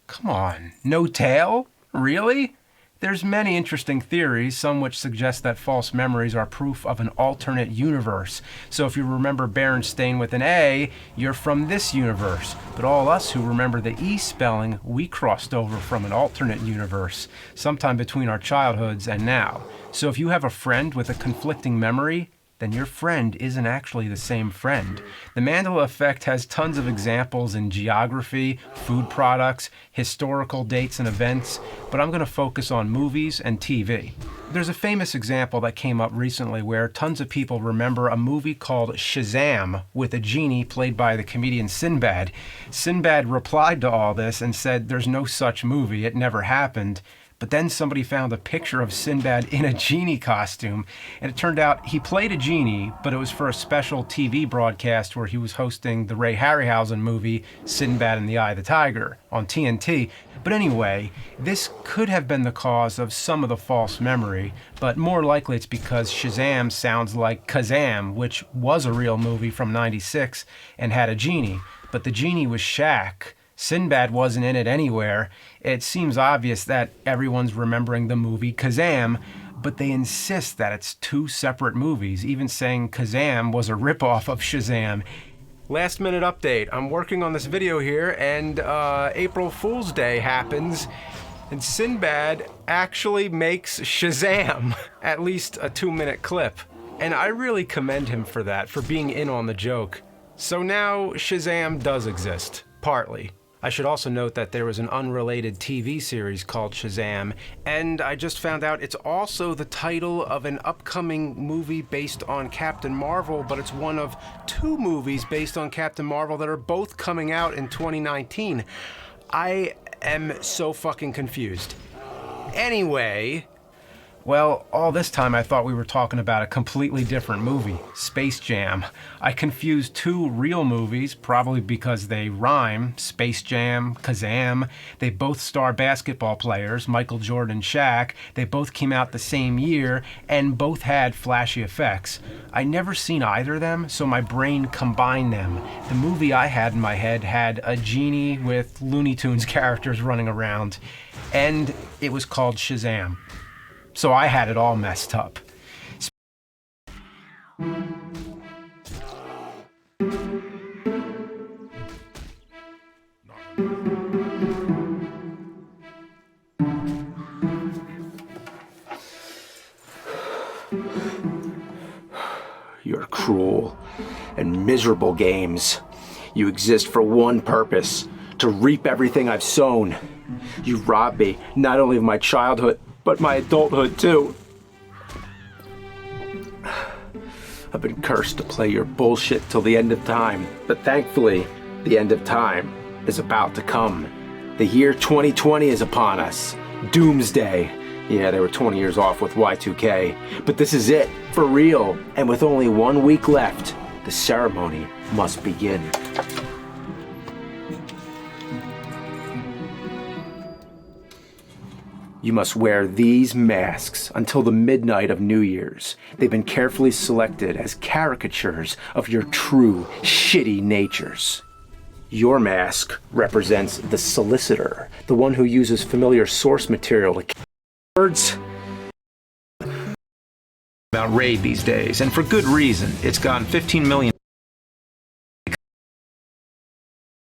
Come on, no tail? Really? There's many interesting theories, some which suggest that false memories are proof of an alternate universe. So if you remember Berenstain with an A, you're from this universe. But all us who remember the E spelling, we crossed over from an alternate universe, sometime between our childhoods and now. So if you have a friend with a conflicting memory, then your friend isn't actually the same friend. The Mandela effect has tons of examples in geography, food products, historical dates and events, but I'm going to focus on movies and TV. There's a famous example that came up recently where tons of people remember a movie called Shazam with a genie played by the comedian Sinbad. Sinbad replied to all this and said there's no such movie, it never happened. But then somebody found a picture of Sinbad in a genie costume, and it turned out he played a genie, but it was for a special TV broadcast where he was hosting the Ray Harryhausen movie Sinbad and the Eye of the Tiger on TNT. But anyway, this could have been the cause of some of the false memory, but more likely it's because Shazam sounds like Kazam, which was a real movie from '96 and had a genie, but the genie was Shaq. Sinbad wasn't in it anywhere. It seems obvious that everyone's remembering the movie Kazam, but they insist that it's two separate movies, even saying Kazam was a ripoff of Shazam. Last minute update. I'm working on this video here, and April Fool's Day happens, and Sinbad actually makes Shazam, at least a 2-minute clip. And I really commend him for that, for being in on the joke. So now Shazam does exist, partly. I should also note that there was an unrelated TV series called Shazam, and I just found out it's also the title of an upcoming movie based on Captain Marvel, but it's one of 2 movies based on Captain Marvel that are both coming out in 2019. I am so fucking confused. Anyway, well, all this time I thought we were talking about a completely different movie, Space Jam. I confused 2 real movies, probably because they rhyme, Space Jam, Kazam. They both star basketball players, Michael Jordan and Shaq. They both came out the same year, and both had flashy effects. I never seen either of them, so my brain combined them. The movie I had in my head had a genie with Looney Tunes characters running around, and it was called Shazam. So I had it all messed up. Your cruel and miserable games. You exist for one purpose, to reap everything I've sown. You robbed me not only of my childhood, but my adulthood too. I've been cursed to play your bullshit till the end of time, but thankfully, the end of time is about to come. The year 2020 is upon us. Doomsday. Yeah, they were 20 years off with Y2K, but this is it, for real. And with only 1 week left, the ceremony must begin. You must wear these masks until the midnight of New Year's. They've been carefully selected as caricatures of your true, shitty natures. Your mask represents the solicitor, the one who uses familiar source material to words about raid these days, and for good reason. It's gotten 15 million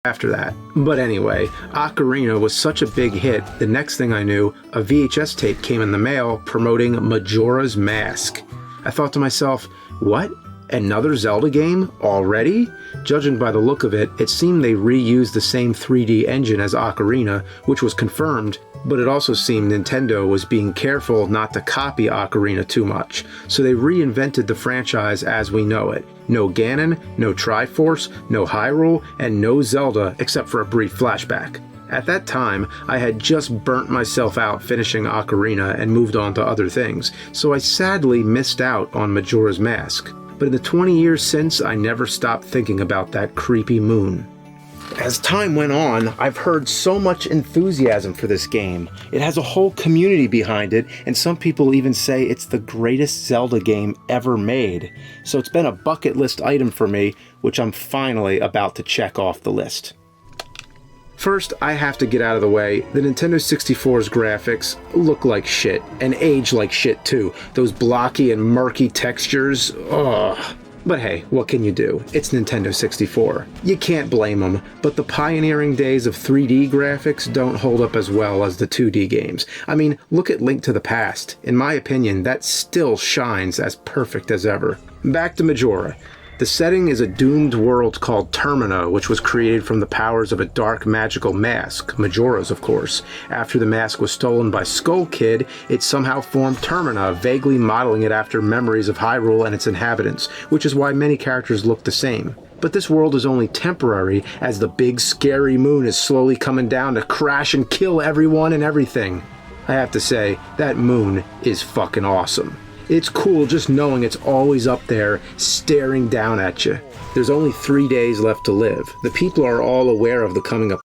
after that. But anyway, Ocarina was such a big hit, the next thing I knew, a VHS tape came in the mail promoting Majora's Mask. I thought to myself, what? Another Zelda game? Already? Judging by the look of it, it seemed they reused the same 3D engine as Ocarina, which was confirmed, but it also seemed Nintendo was being careful not to copy Ocarina too much, so they reinvented the franchise as we know it. No Ganon, no Triforce, no Hyrule, and no Zelda except for a brief flashback. At that time, I had just burnt myself out finishing Ocarina and moved on to other things, so I sadly missed out on Majora's Mask. But in the 20 years since, I never stopped thinking about that creepy moon. As time went on, I've heard so much enthusiasm for this game. It has a whole community behind it, and some people even say it's the greatest Zelda game ever made. So it's been a bucket list item for me, which I'm finally about to check off the list. First, I have to get out of the way. The Nintendo 64's graphics look like shit, and age like shit too. Those blocky and murky textures, ugh. But hey, what can you do? It's Nintendo 64. You can't blame them, but the pioneering days of 3D graphics don't hold up as well as the 2D games. I mean, look at Link to the Past. In my opinion, that still shines as perfect as ever. Back to Majora. The setting is a doomed world called Termina, which was created from the powers of a dark magical mask, Majora's of course. After the mask was stolen by Skull Kid, it somehow formed Termina, vaguely modeling it after memories of Hyrule and its inhabitants, which is why many characters look the same. But this world is only temporary, as the big scary moon is slowly coming down to crash and kill everyone and everything. I have to say, that moon is fucking awesome. It's cool just knowing it's always up there, staring down at you. There's only 3 days left to live. The people are all aware of the coming up.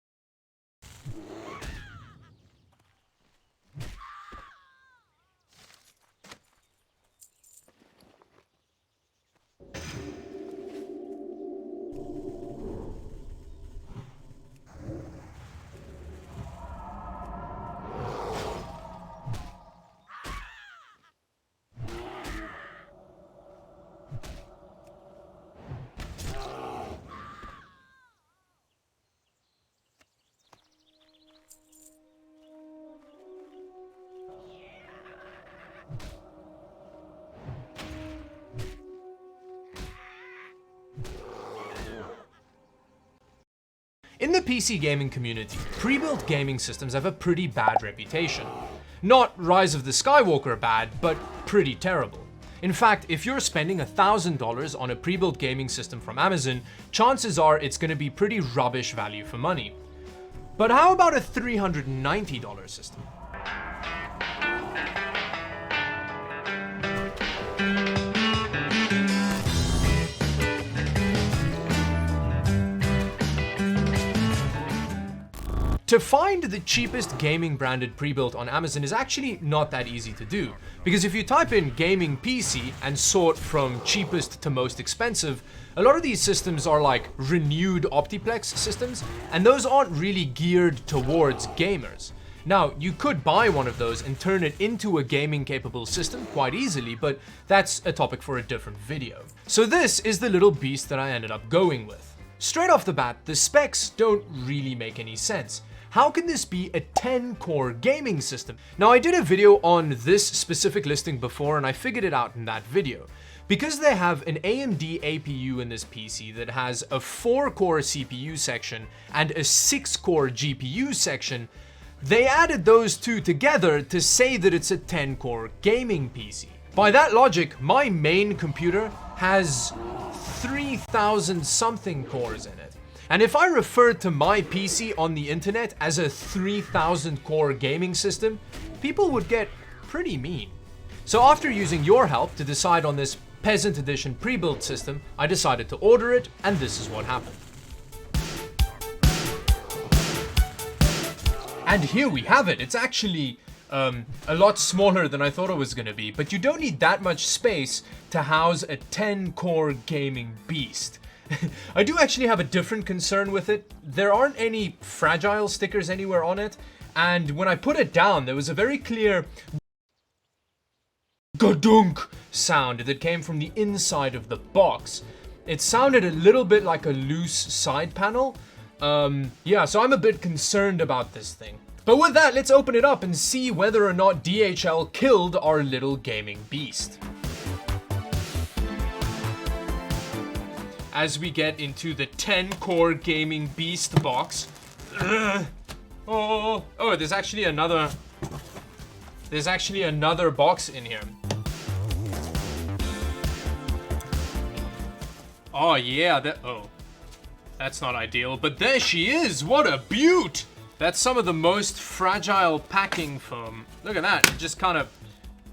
In the PC gaming community, pre-built gaming systems have a pretty bad reputation. Not Rise of the Skywalker bad, but pretty terrible. In fact, if you're spending $1,000 on a pre-built gaming system from Amazon, chances are it's going to be pretty rubbish value for money. But how about a $390 system? To find the cheapest gaming branded pre-built on Amazon is actually not that easy to do, because if you type in gaming PC and sort from cheapest to most expensive, a lot of these systems are like renewed Optiplex systems, and those aren't really geared towards gamers. Now, you could buy one of those and turn it into a gaming capable system quite easily, but that's a topic for a different video. So this is the little beast that I ended up going with. Straight off the bat, the specs don't really make any sense. How can this be a 10-core gaming system? Now, I did a video on this specific listing before, and I figured it out in that video. Because they have an AMD APU in this PC that has a 4-core CPU section and a 6-core GPU section, they added those two together to say that it's a 10-core gaming PC. By that logic, my main computer has 3,000 something cores in it. And if I referred to my PC on the internet as a 3,000 core gaming system, people would get pretty mean. So after using your help to decide on this Peasant Edition pre-built system, I decided to order it, and this is what happened. And here we have it. It's actually a lot smaller than I thought it was going to be, but you don't need that much space to house a 10-core gaming beast. I do actually have a different concern with it. There aren't any fragile stickers anywhere on it, and when I put it down, there was a very clear gadunk sound that came from the inside of the box. It sounded a little bit like a loose side panel. Yeah, so I'm a bit concerned about this thing. But with that, let's open it up and see whether or not DHL killed our little gaming beast. As we get into the 10-core gaming beast box. Oh, there's actually another box in here. Oh yeah, that's not ideal, but there she is. What a beaut! That's some of the most fragile packing foam. Look at that, it just kind of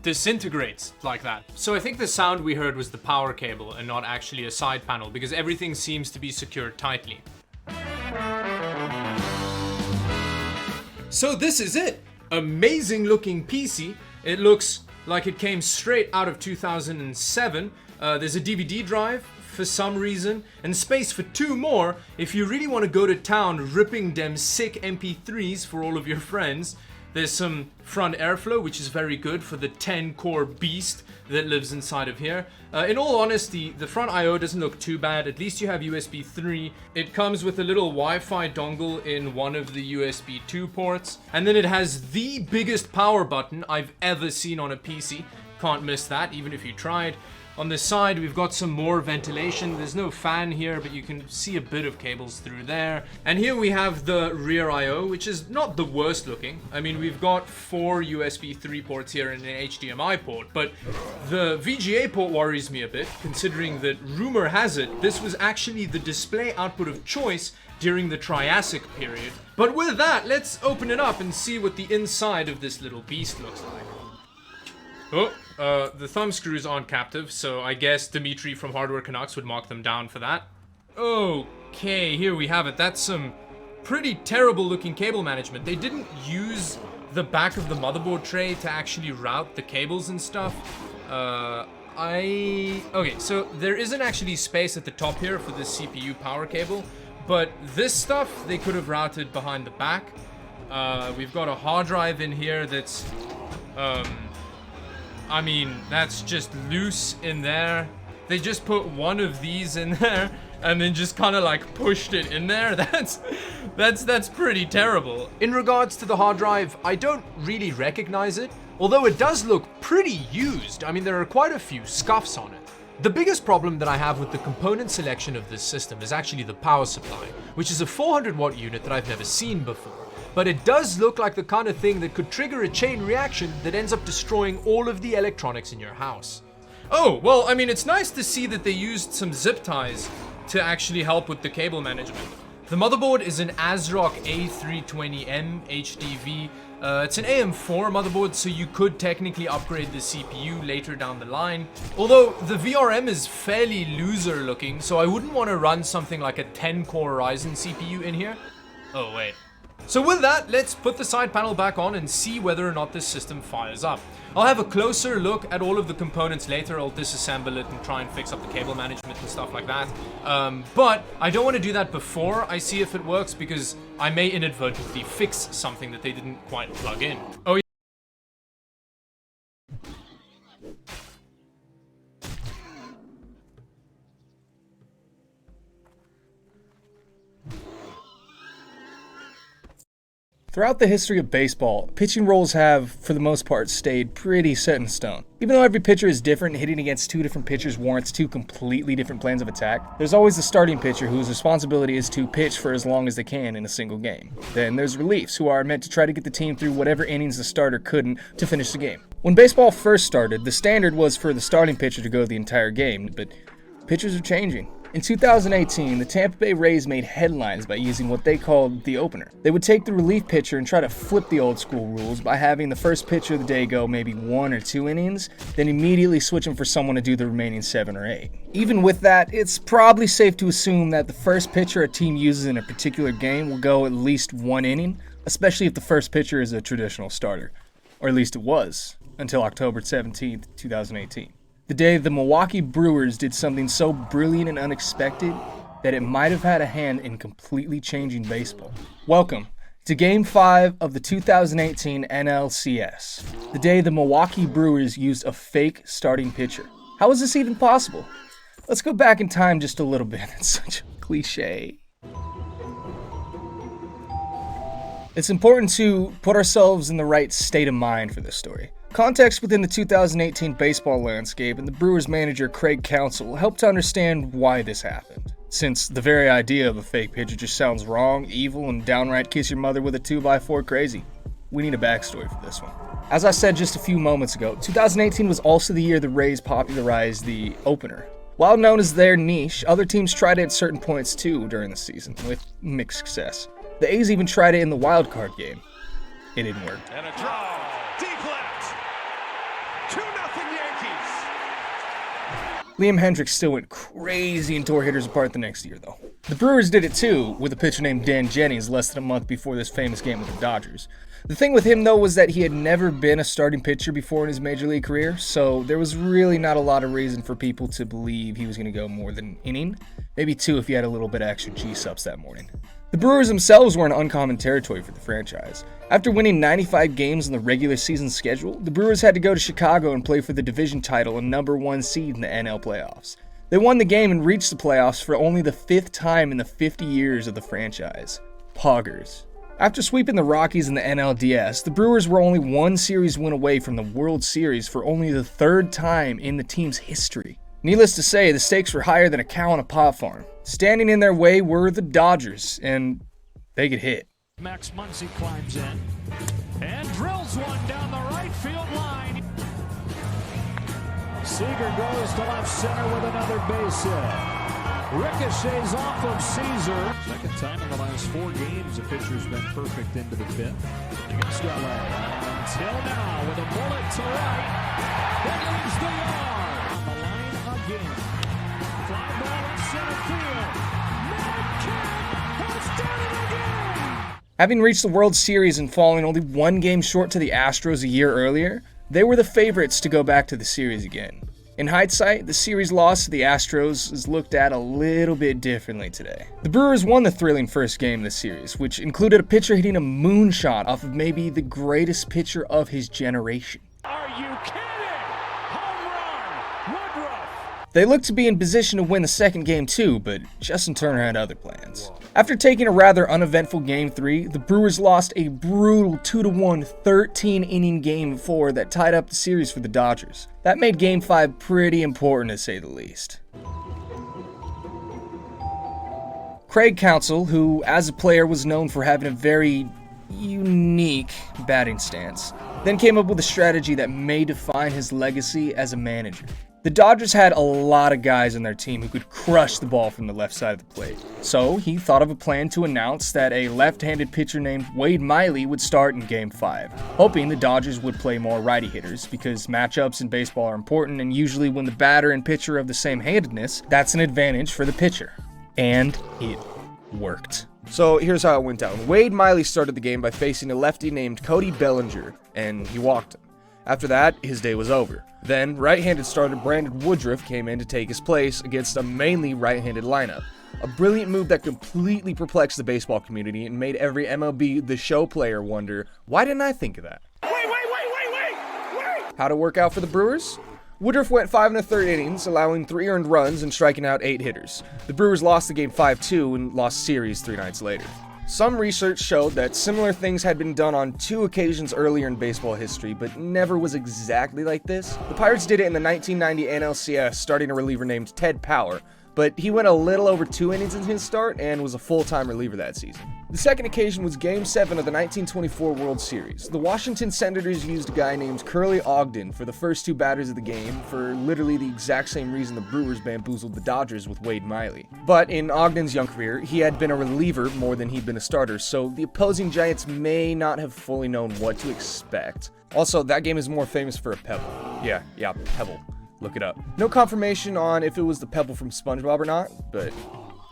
disintegrates like that. So I think the sound we heard was the power cable and not actually a side panel, because everything seems to be secured tightly. So this is it. Amazing looking PC. It looks like it came straight out of 2007. There's a DVD drive for some reason, and space for 2 more if you really want to go to town ripping them sick MP3s for all of your friends. There's some front airflow, which is very good for the 10-core beast that lives inside of here. In all honesty, the front I/O doesn't look too bad. At least you have USB 3. It comes with a little Wi-Fi dongle in one of the USB 2 ports. And then it has the biggest power button I've ever seen on a PC. Can't miss that, even if you tried. On the side, we've got some more ventilation. There's no fan here, but you can see a bit of cables through there. And here we have the rear I/O, which is not the worst looking. I mean, we've got 4 USB 3 ports here and an HDMI port, but the VGA port worries me a bit, considering that rumor has it this was actually the display output of choice during the Triassic period. But with that, let's open it up and see what the inside of this little beast looks like. Oh, the thumb screws aren't captive, so I guess Dimitri from Hardware Canucks would mark them down for that. Okay, here we have it. That's some pretty terrible looking cable management. They didn't use the back of the motherboard tray to actually route the cables and stuff. Okay, so there isn't actually space at the top here for the CPU power cable, but this stuff they could have routed behind the back. We've got a hard drive in here that's, I mean, that's just loose in there. They just put one of these in there and then just kind of like pushed it in there. That's pretty terrible. In regards to the hard drive, I don't really recognize it, although it does look pretty used. I mean, there are quite a few scuffs on it. The biggest problem that I have with the component selection of this system is actually the power supply, which is a 400 watt unit that I've never seen before. But it does look like the kind of thing that could trigger a chain reaction that ends up destroying all of the electronics in your house. Oh, well, I mean, it's nice to see that they used some zip ties to actually help with the cable management. The motherboard is an ASRock A320M HDV. It's an AM4 motherboard, so you could technically upgrade the CPU later down the line. Although the VRM is fairly loser looking, so I wouldn't want to run something like a 10-core Ryzen CPU in here. Oh, wait. So with that, let's put the side panel back on and see whether or not this system fires up. I'll have a closer look at all of the components later. I'll disassemble it and try and fix up the cable management and stuff like that. But I don't want to do that before I see if it works, because I may inadvertently fix something that they didn't quite plug in. Oh, yeah. Throughout the history of baseball, pitching roles have, for the most part, stayed pretty set in stone. Even though every pitcher is different, hitting against two different pitchers warrants two completely different plans of attack, there's always the starting pitcher whose responsibility is to pitch for as long as they can in a single game. Then there's reliefs, who are meant to try to get the team through whatever innings the starter couldn't to finish the game. When baseball first started, the standard was for the starting pitcher to go the entire game, but pitchers are changing. In 2018, the Tampa Bay Rays made headlines by using what they called the opener. They would take the relief pitcher and try to flip the old school rules by having the first pitcher of the day go maybe 1 or 2 innings, then immediately switch him for someone to do the remaining 7 or 8. Even with that, it's probably safe to assume that the first pitcher a team uses in a particular game will go at least 1 inning, especially if the first pitcher is a traditional starter. Or at least it was, until October 17th, 2018. The day the Milwaukee Brewers did something so brilliant and unexpected that it might have had a hand in completely changing baseball. Welcome to Game 5 of the 2018 NLCS. The day the Milwaukee Brewers used a fake starting pitcher. How is this even possible? Let's go back in time just a little bit. It's such a cliche. It's important to put ourselves in the right state of mind for this story. Context within the 2018 baseball landscape and the Brewers manager Craig Counsell helped to understand why this happened. Since the very idea of a fake pitcher just sounds wrong, evil, and downright kiss your mother with a 2x4 crazy. We need a backstory for this one. As I said just a few moments ago, 2018 was also the year the Rays popularized the opener. While known as their niche, other teams tried it at certain points too during the season, with mixed success. The A's even tried it in the wild card game. It didn't work. And a draw. Deep left. 2-0 Yankees. Liam Hendriks still went crazy and tore hitters apart the next year, though. The Brewers did it too, with a pitcher named Dan Jennings less than a month before this famous game with the Dodgers. The thing with him, though, was that he had never been a starting pitcher before in his major league career, so there was really not a lot of reason for people to believe he was going to go more than an inning. Maybe 2 if he had a little bit of extra G-subs that morning. The Brewers themselves were in uncommon territory for the franchise. After winning 95 games in the regular season schedule, the Brewers had to go to Chicago and play for the division title and #1 seed in the NL playoffs. They won the game and reached the playoffs for only the 5th time in the 50 years of the franchise. Poggers. After sweeping the Rockies in the NLDS, the Brewers were only 1 series win away from the World Series for only the 3rd time in the team's history. Needless to say, the stakes were higher than a cow on a pot farm. Standing in their way were the Dodgers, and they could hit. Max Muncy climbs in and drills one down the right field line. Seager goes to left center with another base hit. Ricochets off of Caesar. Second time in the last 4 games, the pitcher's been perfect into the 5th against LA. Until now, with a bullet to right, that leaves the yard. On the line again. Fly ball in center field. Metcalf has done it again. Having reached the World Series and falling only 1 game short to the Astros a year earlier, they were the favorites to go back to the series again. In hindsight, the series loss to the Astros is looked at a little bit differently today. The Brewers won the thrilling first game of the series, which included a pitcher hitting a moonshot off of maybe the greatest pitcher of his generation. Are you kidding? Home run! Woodruff! They looked to be in position to win the second game too, but Justin Turner had other plans. After taking a rather uneventful Game 3, the Brewers lost a brutal 2-1 13-inning Game 4 that tied up the series for the Dodgers. That made Game 5 pretty important to say the least. Craig Counsell, who as a player was known for having a very unique batting stance, then came up with a strategy that may define his legacy as a manager. The Dodgers had a lot of guys on their team who could crush the ball from the left side of the plate. So he thought of a plan to announce that a left-handed pitcher named Wade Miley would start in Game 5, hoping the Dodgers would play more righty hitters because matchups in baseball are important, and usually when the batter and pitcher are of the same handedness, that's an advantage for the pitcher. And it worked. So here's how it went down. Wade Miley started the game by facing a lefty named Cody Bellinger, and he walked him. After that, his day was over. Then, right-handed starter Brandon Woodruff came in to take his place against a mainly right-handed lineup. A brilliant move that completely perplexed the baseball community and made every MLB The Show player wonder, why didn't I think of that? Wait! How'd it work out for the Brewers? Woodruff went 5 1/3 innings, allowing 3 earned runs and striking out 8 hitters. The Brewers lost the game 5-2 and lost series 3 nights later. Some research showed that similar things had been done on 2 occasions earlier in baseball history, but never was exactly like this. The Pirates did it in the 1990 NLCS, starting a reliever named Ted Power, but he went a little over 2 innings in his start and was a full-time reliever that season. The second occasion was Game 7 of the 1924 World Series. The Washington Senators used a guy named Curly Ogden for the first 2 batters of the game for literally the exact same reason the Brewers bamboozled the Dodgers with Wade Miley. But in Ogden's young career, he had been a reliever more than he'd been a starter, so the opposing Giants may not have fully known what to expect. Also, that game is more famous for a pebble. Yeah, pebble. Look it up. No confirmation on if it was the pebble from SpongeBob or not, but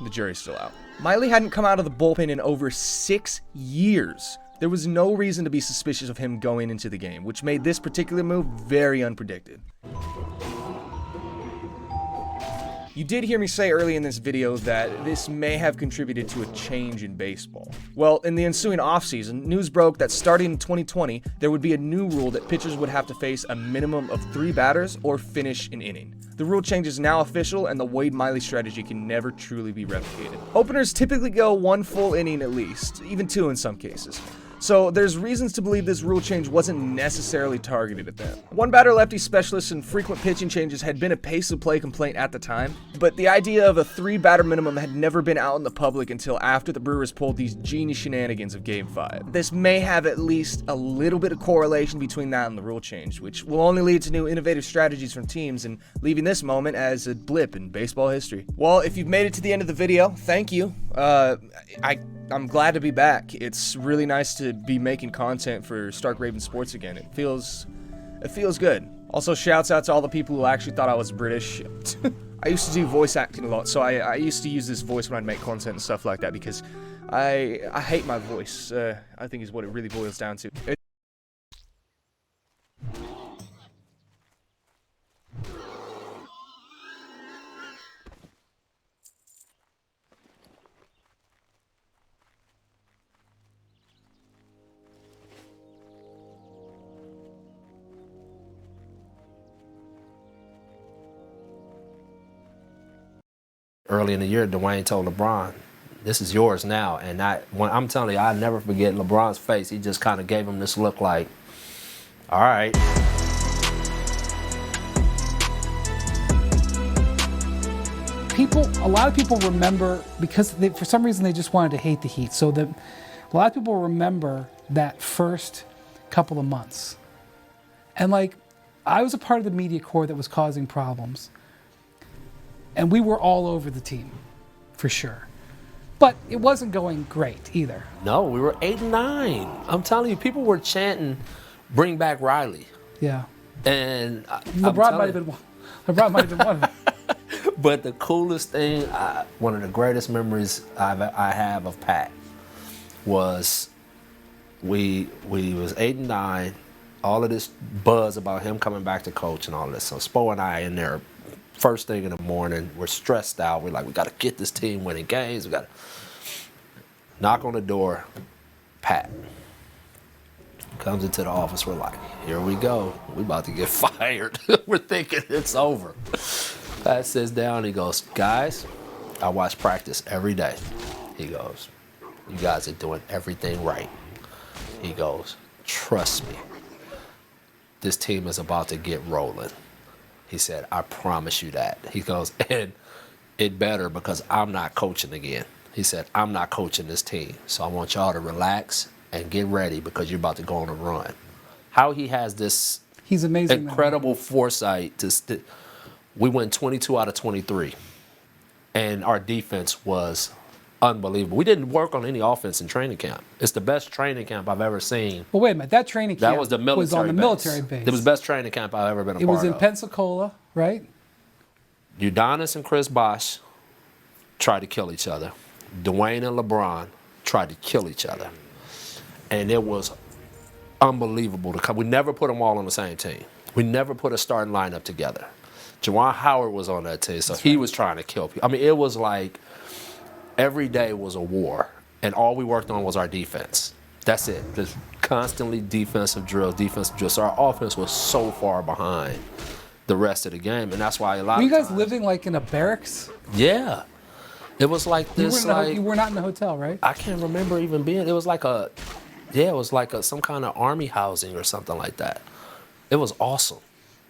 the jury's still out. Miley hadn't come out of the bullpen in over 6 years. There was no reason to be suspicious of him going into the game, which made this particular move very unpredicted. You did hear me say early in this video that this may have contributed to a change in baseball. Well, in the ensuing offseason, news broke that starting in 2020, there would be a new rule that pitchers would have to face a minimum of 3 batters or finish an inning. The rule change is now official, and the Wade Miley strategy can never truly be replicated. Openers typically go 1 full inning at least, even 2 in some cases. So there's reasons to believe this rule change wasn't necessarily targeted at them. One batter lefty specialists and frequent pitching changes had been a pace of play complaint at the time, but the idea of a 3 batter minimum had never been out in the public until after the Brewers pulled these genius shenanigans of Game 5. This may have at least a little bit of correlation between that and the rule change, which will only lead to new innovative strategies from teams and leaving this moment as a blip in baseball history. Well, if you've made it to the end of the video, thank you. I'm glad to be back. It's really nice to be making content for Stark Raven Sports again. It feels good. Also, shouts out to all the people who actually thought I was British. I used to do voice acting a lot, so I used to use this voice when I'd make content and stuff like that because I hate my voice. I think is what it really boils down to. early in the year, Dwayne told LeBron, this is yours now. And I'm telling you, I'll never forget LeBron's face. He just kind of gave him this look like, all right. A lot of people remember, because for some reason they just wanted to hate the Heat. So a lot of people remember that first couple of months. And like, I was a part of the media corps that was causing problems. And we were all over the team, for sure. But it wasn't going great either. No, we were 8-9. I'm telling you, people were chanting, bring back Riley. Yeah. And LeBron might have been one. LeBron might have been one of them. But the coolest thing, one of the greatest memories I have of Pat was we was 8-9, all of this buzz about him coming back to coach and all this. So Spo and I in there, first thing in the morning, we're stressed out. We're like, we got to get this team winning games. We got to knock on the door. Pat comes into the office. We're like, here we go. We about to get fired. We're thinking it's over. Pat sits down. He goes, guys, I watch practice every day. He goes, you guys are doing everything right. He goes, trust me. This team is about to get rolling. He said, I promise you that. He goes, and it better because I'm not coaching again. He said, I'm not coaching this team. So I want y'all to relax and get ready because you're about to go on a run. How he has this He's amazing, incredible foresight to we went 22 out of 23. And our defense was unbelievable. We didn't work on any offense in training camp. It's the best training camp I've ever seen. Well, wait a minute. That training camp was on the military base. It was the best training camp I've ever been a part of. It was in Pensacola, right? Udonis and Chris Bosh tried to kill each other. Dwayne and LeBron tried to kill each other. And it was unbelievable to come. We never put them all on the same team. We never put a starting lineup together. Juwan Howard was on that team, so he was trying to kill people. I mean, it was like every day was a war, and all we worked on was our defense. That's it. Just constantly defensive drills. So our offense was so far behind the rest of the game, and that's why a lot Were of you guys times, living like in a barracks? Yeah. It was like this, You were not in a hotel, right? I can't remember even being. It was like some kind of army housing or something like that. It was awesome.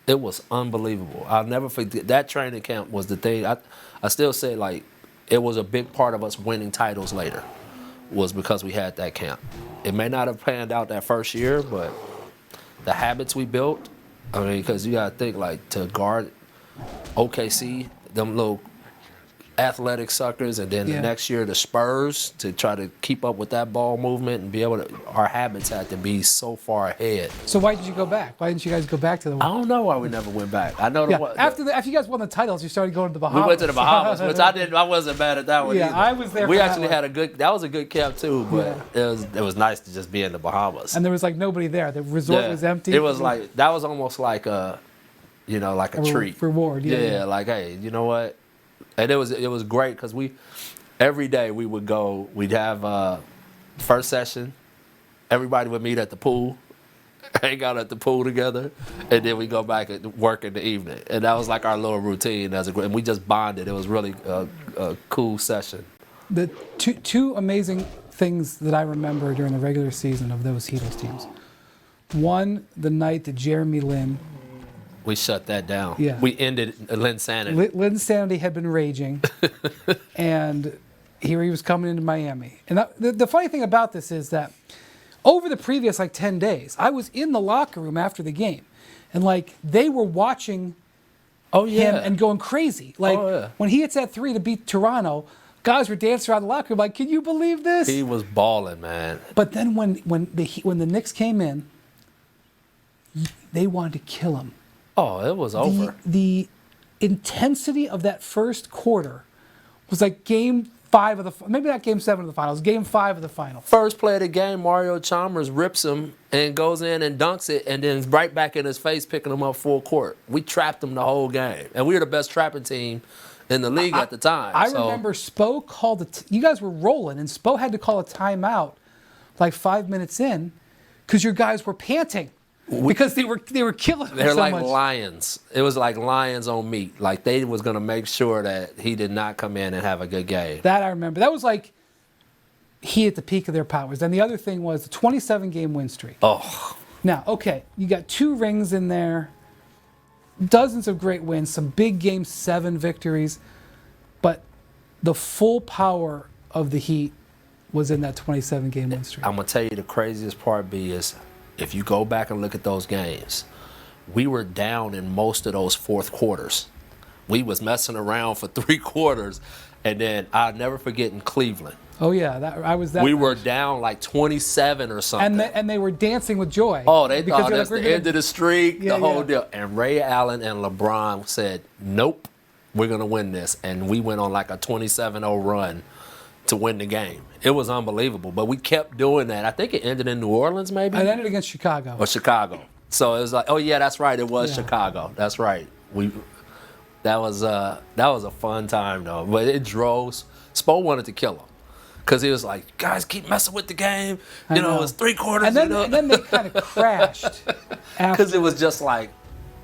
It was unbelievable. I'll never forget that training camp was the thing. I still say like it was a big part of us winning titles later was because we had that camp. It may not have panned out that first year, but the habits we built. I mean, because you gotta think like to guard OKC, them little athletic suckers, and then the next year the Spurs to try to keep up with that ball movement and be able to. Our habits had to be so far ahead. So why did you go back? Why didn't you guys go back to the? I don't know why we never went back. I know after you guys won the titles, you started going to the Bahamas. We went to the Bahamas, which I wasn't mad at that one. Yeah, either. I was there. We for actually that had a good. That was a good camp too, but it was nice to just be in the Bahamas. And there was like nobody there. The resort was empty. It was like that was almost like a treat reward. Yeah, like hey, you know what? And it was great because every day we would go. We'd have first session. Everybody would meet at the pool, hang out at the pool together, and then we go back and work in the evening. And that was like our little routine and we just bonded. It was really a cool session. The two amazing things that I remember during the regular season of those Heatles teams. One, the night that Jeremy Lin. We shut that down. Yeah. We ended Lin's sanity. Lin's sanity had been raging, and here he was coming into Miami. And the funny thing about this is that over the previous 10 days, I was in the locker room after the game, and they were watching him and going crazy. When he hits that 3 to beat Toronto, guys were dancing around the locker room like, can you believe this? He was balling, man. But then when the Knicks came in, they wanted to kill him. Oh, it was over. The intensity of that first quarter was like game 5 of the, maybe not game 7 of the finals, game 5 of the final. First play of the game, Mario Chalmers rips him and goes in and dunks it, and then right back in his face, picking him up full court. We trapped him the whole game, and we were the best trapping team in the league at the time. I remember Spo called you guys were rolling, and Spo had to call a timeout 5 minutes in because your guys were panting. because they were killing him They're so like much. lions. It was like lions on meat. Like they was gonna make sure that he did not come in and have a good game. That I remember. That was like he at the peak of their powers. And the other thing was the 27-game win streak. Oh. Now, okay, you got 2 rings in there, dozens of great wins, some big Game 7 victories, but the full power of the Heat was in that 27-game win streak. I'm gonna tell you the craziest part, B, is if you go back and look at those games, we were down in most of those fourth quarters. We was messing around for 3 quarters, and then I'll never forget in Cleveland. Oh yeah, I was that. We were down like 27 or something. And they were dancing with joy. Oh, they because thought they're that's like, the end of the streak, Yeah, the whole yeah. deal. And Ray Allen and LeBron said, nope, we're going to win this. And we went on like a 27-0 run to win the game. It was unbelievable. But we kept doing that. I think it ended in New Orleans, maybe? It ended against Chicago. Or Chicago. So it was like, oh, yeah, that's right. It was Chicago. That's right. That was a fun time, though. But it drove. Spo wanted to kill him. Because he was like, guys, keep messing with the game. You know, it's 3 quarters. And then they kind of crashed. Because it was just like,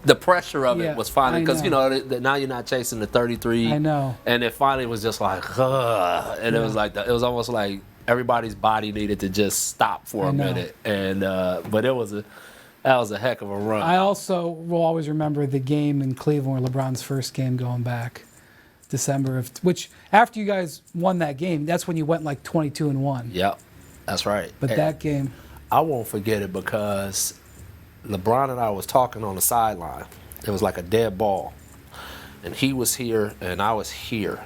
the pressure of Yeah, it was finally, I because, you know, now you're not chasing the 33. I know. And it finally was just like, ugh. And it was like, it was almost like everybody's body needed to just stop for I a know. minute. And, but that was a heck of a run. I also will always remember the game in Cleveland, where LeBron's first game going back, December of, which after you guys won that game, that's when you went like 22-1. Yep, that's right. But And that game, I won't forget it because LeBron and I was talking on the sideline. It was like a dead ball. And he was here and I was here.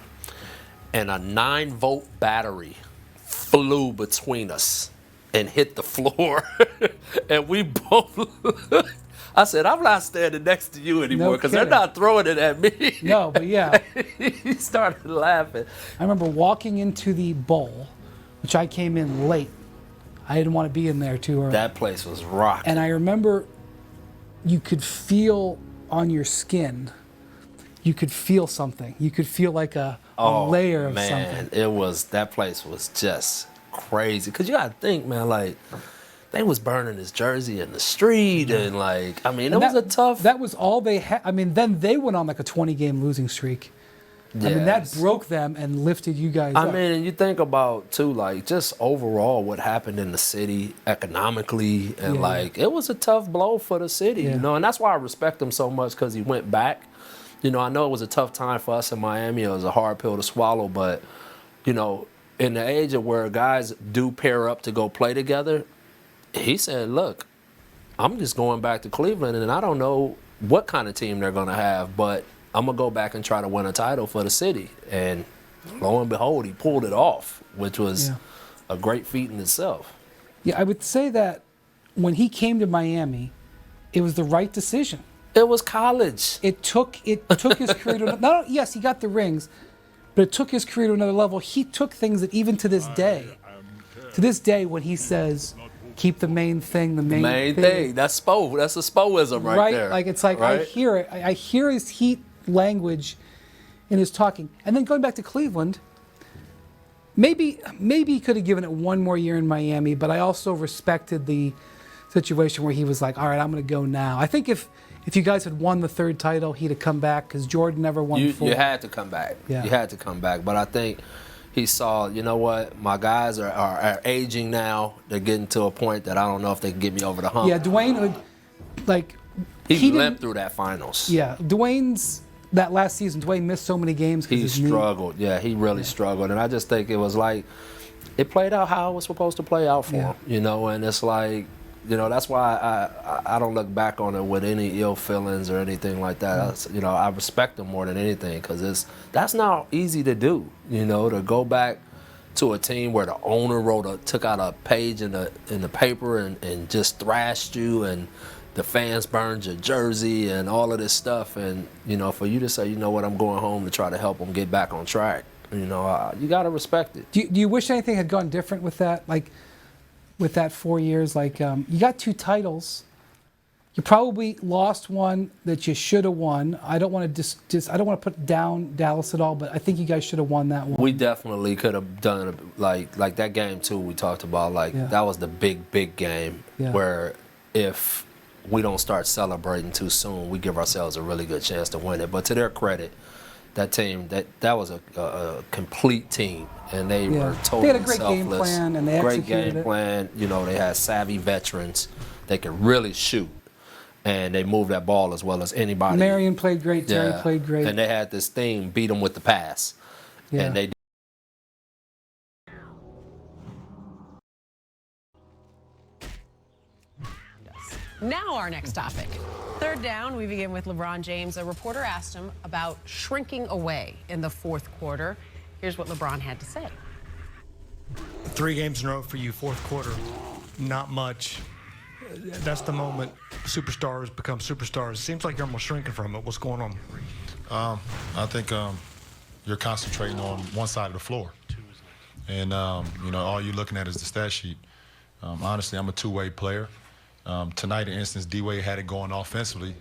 And a 9-volt battery flew between us and hit the floor. And we both, I said, I'm not standing next to you anymore because they're kidding. not throwing it at me. No, but yeah. He started laughing. I remember walking into the bowl, which I came in late. I didn't want to be in there too early. That place was rocking. And I remember you could feel on your skin, you could feel something. You could feel like a layer of something. It was, that place was just crazy. Because you got to think, man, like, they was burning his jersey in the street. And, like, I mean, And it was a tough. That was all they had. I mean, then they went on like a 20-game losing streak. I mean, that Yes. broke them and lifted you guys I up. mean, and you think about, too, like, just overall what happened in the city economically. And, Yeah. like, it was a tough blow for the city, Yeah. you know. And that's why I respect him so much, because he went back. You know, I know it was a tough time for us in Miami. It was a hard pill to swallow. But, you know, in the age of where guys do pair up to go play together, he said, look, I'm just going back to Cleveland, and I don't know what kind of team they're going to have, but I'm going to go back and try to win a title for the city. And lo and behold, he pulled it off, which was a great feat in itself. Yeah, I would say that when he came to Miami, it was the right decision. It was college. It took his career to yes, he got the rings, but it took his career to another level. He took things that even to this day, when he says, keep the main thing, the main thing. That's Spo. That's a Spoism right there. Like, it's like, right? I hear it. I hear his Heat language in his talking. And then going back to Cleveland, maybe he could have given it one more year in Miami, but I also respected the situation where he was like, all right, I'm going to go now. I think if you guys had won the 3rd title, he'd have come back, because Jordan never won 4. You had to come back. Yeah. You had to come back. But I think he saw, you know what, my guys are aging now. They're getting to a point that I don't know if they can get me over the hump. Yeah, Dwayne, like, he limped through that finals. Yeah, Dwayne's, that last season, Dwayne missed so many games. He struggled. Yeah, he really struggled. And I just think it was like, it played out how it was supposed to play out for him, you know, and it's like, you know, that's why I don't look back on it with any ill feelings or anything like that. You know, I respect him more than anything, because that's not easy to do, you know, to go back to a team where the owner took out a page in the paper and just thrashed you, and the fans burned your jersey and all of this stuff. And, you know, for you to say, you know what, I'm going home to try to help them get back on track, you know, you got to respect it. Do you wish anything had gone different with that? Like, with that 4 years, like, you got 2 titles. You probably lost one that you should have won. I don't want to I don't want to put down Dallas at all, but I think you guys should have won that one. We definitely could have done it, like that game too. We talked about, like, that was the big game, Yeah. where if we don't start celebrating too soon, we give ourselves a really good chance to win it. But to their credit, that team, that was a complete team, and they were totally They had a great selfless. game plan, and they great executed game it. plan. You know, they had savvy veterans. They could really shoot, and they moved that ball as well as anybody. Marion played great. Terry played great. And they had this thing, beat them with the pass. Yeah. And they Now our next topic. Third down, we begin with LeBron James. A reporter asked him about shrinking away in the fourth quarter. Here's what LeBron had to say. 3 games in a row for you, fourth quarter, not much. That's the moment superstars become superstars. Seems like you're almost shrinking from it. What's going on? I think you're concentrating on one side of the floor. And, you know, all you're looking at is the stat sheet. Honestly, I'm a two-way player. Tonight, for instance, D-Wade had it going offensively.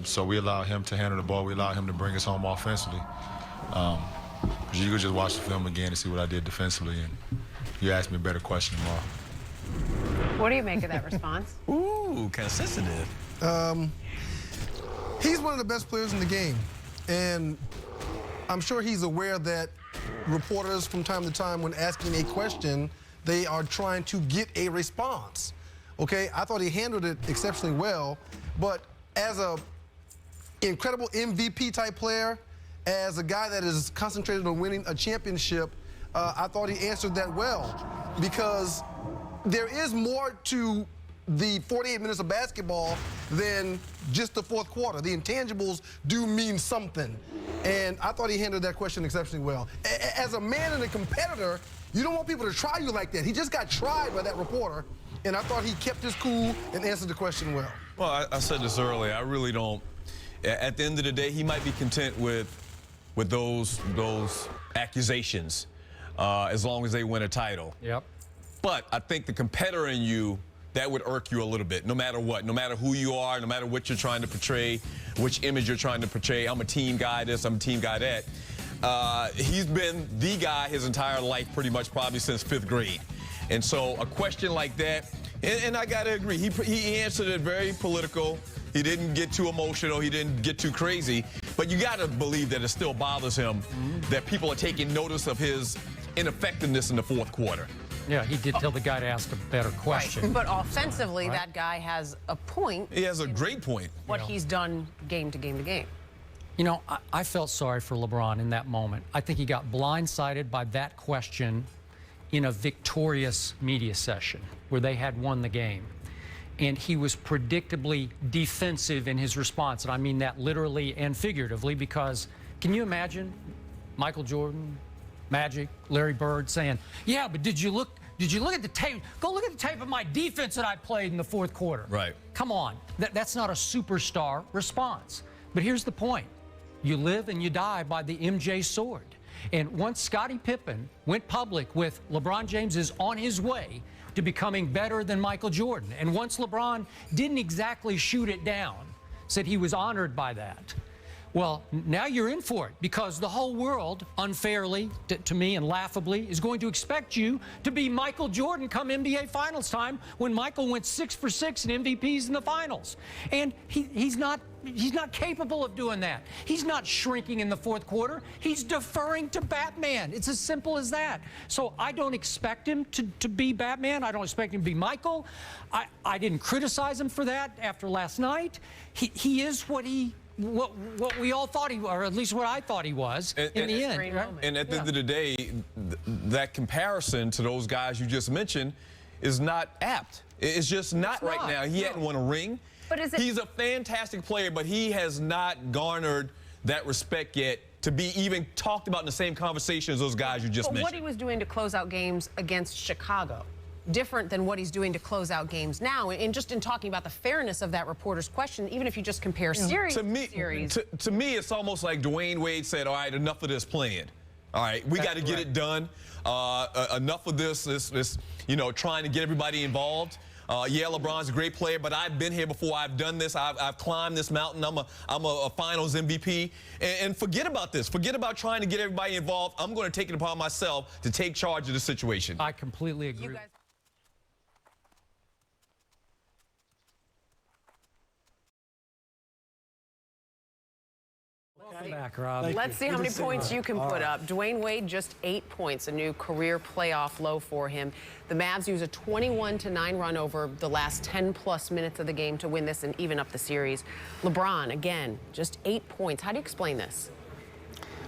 So we allow him to handle the ball. We allow him to bring us home offensively. You could just watch the film again and see what I did defensively. And you ask me a better question tomorrow. What do you make of that response? Ooh, kind of sensitive. He's one of the best players in the game. And I'm sure he's aware that reporters from time to time, when asking a question, they are trying to get a response. Okay, I thought he handled it exceptionally well, but as a incredible MVP type player, as a guy that is concentrated on winning a championship, I thought he answered that well, because there is more to the 48 minutes of basketball than just the fourth quarter. The intangibles do mean something, and I thought he handled that question exceptionally well. As a man and a competitor, you don't want people to try you like that. He just got tried by that reporter, and I thought he kept his cool and answered the question well. Well, I said this earlier. I really don't. At the end of the day, he might be content with those accusations, as long as they win a title. Yep. But I think the competitor in you, that would irk you a little bit, no matter what, no matter who you are, no matter what you're trying to portray, which image you're trying to portray. I'm a team guy this, I'm a team guy that. He's been the guy his entire life, pretty much, probably since 5th grade. And so a question like that, and I got to agree, he answered it very political. He didn't get too emotional. He didn't get too crazy. But you got to believe that it still bothers him that people are taking notice of his ineffectiveness in the fourth quarter. Yeah, he did tell the guy to ask a better question. Right. But offensively, that guy has a point. He has a great point. What he's done game to game to game. You know, I felt sorry for LeBron in that moment. I think he got blindsided by that question in a victorious media session where they had won the game. And he was predictably defensive in his response. And I mean that literally and figuratively, because can you imagine Michael Jordan, Magic, Larry Bird saying, yeah, but did you look at the tape? Go look at the tape of my defense that I played in the fourth quarter. Right. Come on. That's not a superstar response. But here's the point. You live and you die by the MJ sword. And once Scottie Pippen went public with LeBron James is on his way to becoming better than Michael Jordan, and once LeBron didn't exactly shoot it down, said he was honored by that, well, now you're in for it, because the whole world, unfairly to me and laughably, is going to expect you to be Michael Jordan come NBA Finals time, when Michael went 6 for 6 in MVPs in the finals. And he's not capable of doing that. He's not shrinking in the fourth quarter. He's deferring to Batman. It's as simple as that. So I don't expect him to be Batman. I don't expect him to be Michael. I didn't criticize him for that after last night. He is what we all thought he was, or at least what I thought he was in the end. Right? And at the end of the day, that comparison to those guys you just mentioned is not apt. It's just not right now. He hadn't won a ring. But he's a fantastic player, but he has not garnered that respect yet to be even talked about in the same conversation as those guys you just mentioned. What he was doing to close out games against Chicago, different than what he's doing to close out games now. And just in talking about the fairness of that reporter's question, even if you just compare series to me, to me, it's almost like Dwayne Wade said, all right, enough of this playing. All right, we got to get it done. Enough of this, trying to get everybody involved. Yeah, LeBron's a great player, but I've been here before. I've done this. I've climbed this mountain. I'm a Finals MVP. And forget about this. Forget about trying to get everybody involved. I'm going to take it upon myself to take charge of the situation. I completely agree. back, Rob. Let's see how many points you can put up. Dwayne Wade, just 8 points, a new career playoff low for him. The Mavs use a 21-9 run over the last 10-plus minutes of the game to win this and even up the series. LeBron, again, just 8 points. How do you explain this?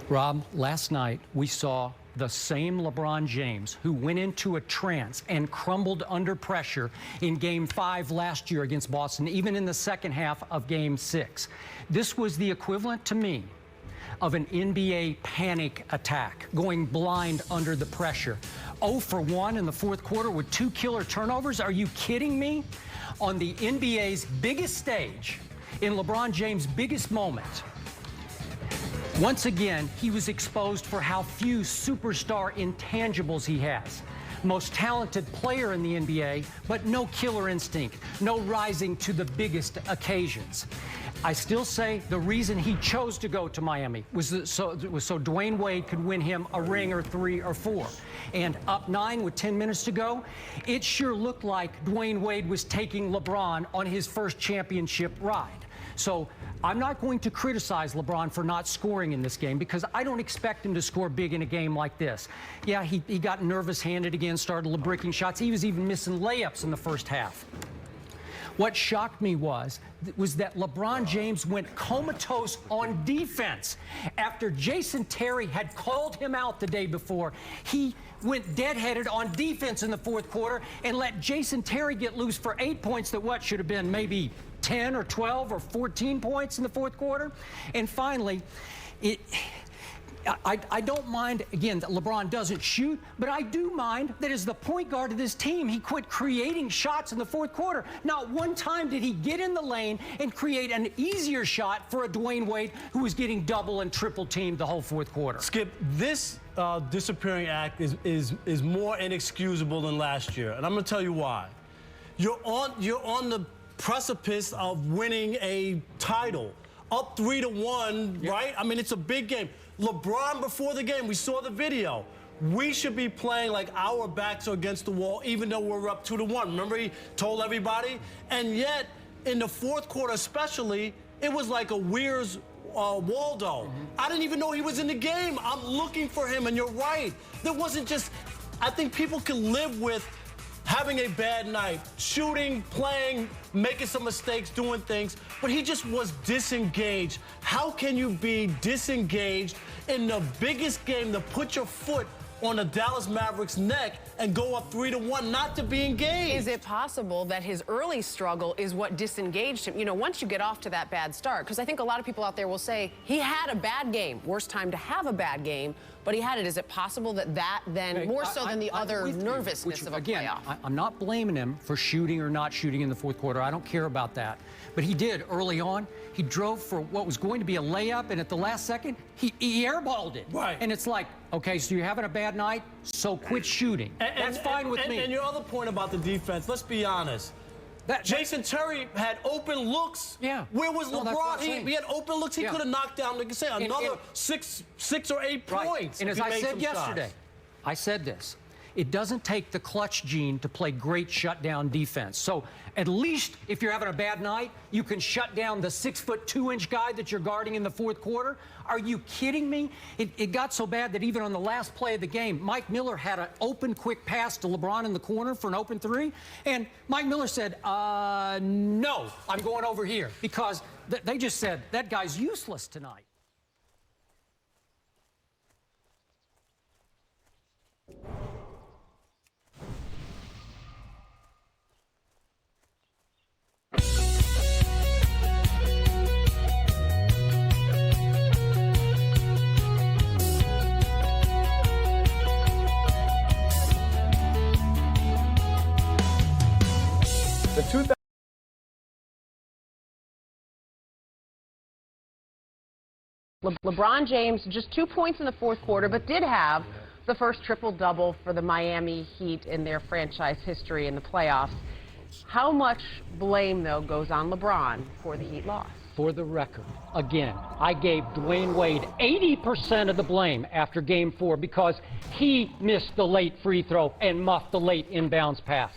Rob, last night we saw the same LeBron James who went into a trance and crumbled under pressure in Game 5 last year against Boston, even in the second half of Game 6. This was the equivalent to me of an NBA panic attack, going blind under the pressure. 0 for 1 in the fourth quarter with 2 killer turnovers. Are you kidding me? On the NBA's biggest stage, in LeBron James' biggest moment, once again, he was exposed for how few superstar intangibles he has. Most talented player in the NBA, but no killer instinct, no rising to the biggest occasions. I still say the reason he chose to go to Miami was so Dwayne Wade could win him a ring or 3 or 4. And up 9 with 10 minutes to go, it sure looked like Dwayne Wade was taking LeBron on his first championship ride. So I'm not going to criticize LeBron for not scoring in this game because I don't expect him to score big in a game like this. Yeah, he got nervous-handed again, started bricking shots. He was even missing layups in the first half. What shocked me was that LeBron James went comatose on defense. After Jason Terry had called him out the day before, he went deadheaded on defense in the fourth quarter and let Jason Terry get loose for 8 points that what should have been maybe 10 or 12 or 14 points in the fourth quarter. And finally, I don't mind, again, that LeBron doesn't shoot, but I do mind that as the point guard of this team, he quit creating shots in the fourth quarter. Not one time did he get in the lane and create an easier shot for a Dwayne Wade who was getting double and triple teamed the whole fourth quarter. Skip, this disappearing act is more inexcusable than last year, and I'm going to tell you why. You're on the precipice of winning a title, up 3-1, right? I mean, it's a big game. LeBron, before the game, we saw the video. We should be playing like our backs are against the wall, even though we're up 2-1. Remember, he told everybody? And yet, in the fourth quarter especially, it was like a Where's Waldo. I didn't even know he was in the game. I'm looking for him, and you're right. There wasn't just, I think people can live with having a bad night, shooting, playing, making some mistakes, doing things, but he just was disengaged. How can you be disengaged in the biggest game to put your foot on the Dallas Mavericks' neck and go up 3-1, not to be engaged? Is it possible that his early struggle is what disengaged him? You know, once you get off to that bad start, because I think a lot of people out there will say he had a bad game, worst time to have a bad game, but he had it. Is it possible that then, more so than the other nervousness of a playoff? I'm not blaming him for shooting or not shooting in the fourth quarter. I don't care about that. But he did early on. He drove for what was going to be a layup, and at the last second, he airballed it. Right. And it's like, okay, so you're having a bad night, so quit shooting. That's fine with me. And your other point about the defense, let's be honest. Jason Terry had open looks. Yeah. Where was LeBron? He had open looks. He Yeah. could have knocked down, like I say, another six or 8 points. And if as he I made said some yesterday, shots. I said this. It doesn't take the clutch gene to play great shutdown defense. So at least if you're having a bad night, you can shut down the 6'2" guy that you're guarding in the fourth quarter. Are you kidding me? It got so bad that even on the last play of the game, Mike Miller had an open quick pass to LeBron in the corner for an open 3. And Mike Miller said, no, I'm going over here. Because they just said, that guy's useless tonight. LeBron James, just 2 points in the fourth quarter, but did have the first triple-double for the Miami Heat in their franchise history in the playoffs. How much blame, though, goes on LeBron for the Heat loss? For the record, again, I gave Dwayne Wade 80% of the blame after Game 4 because he missed the late free throw and muffed the late inbounds pass.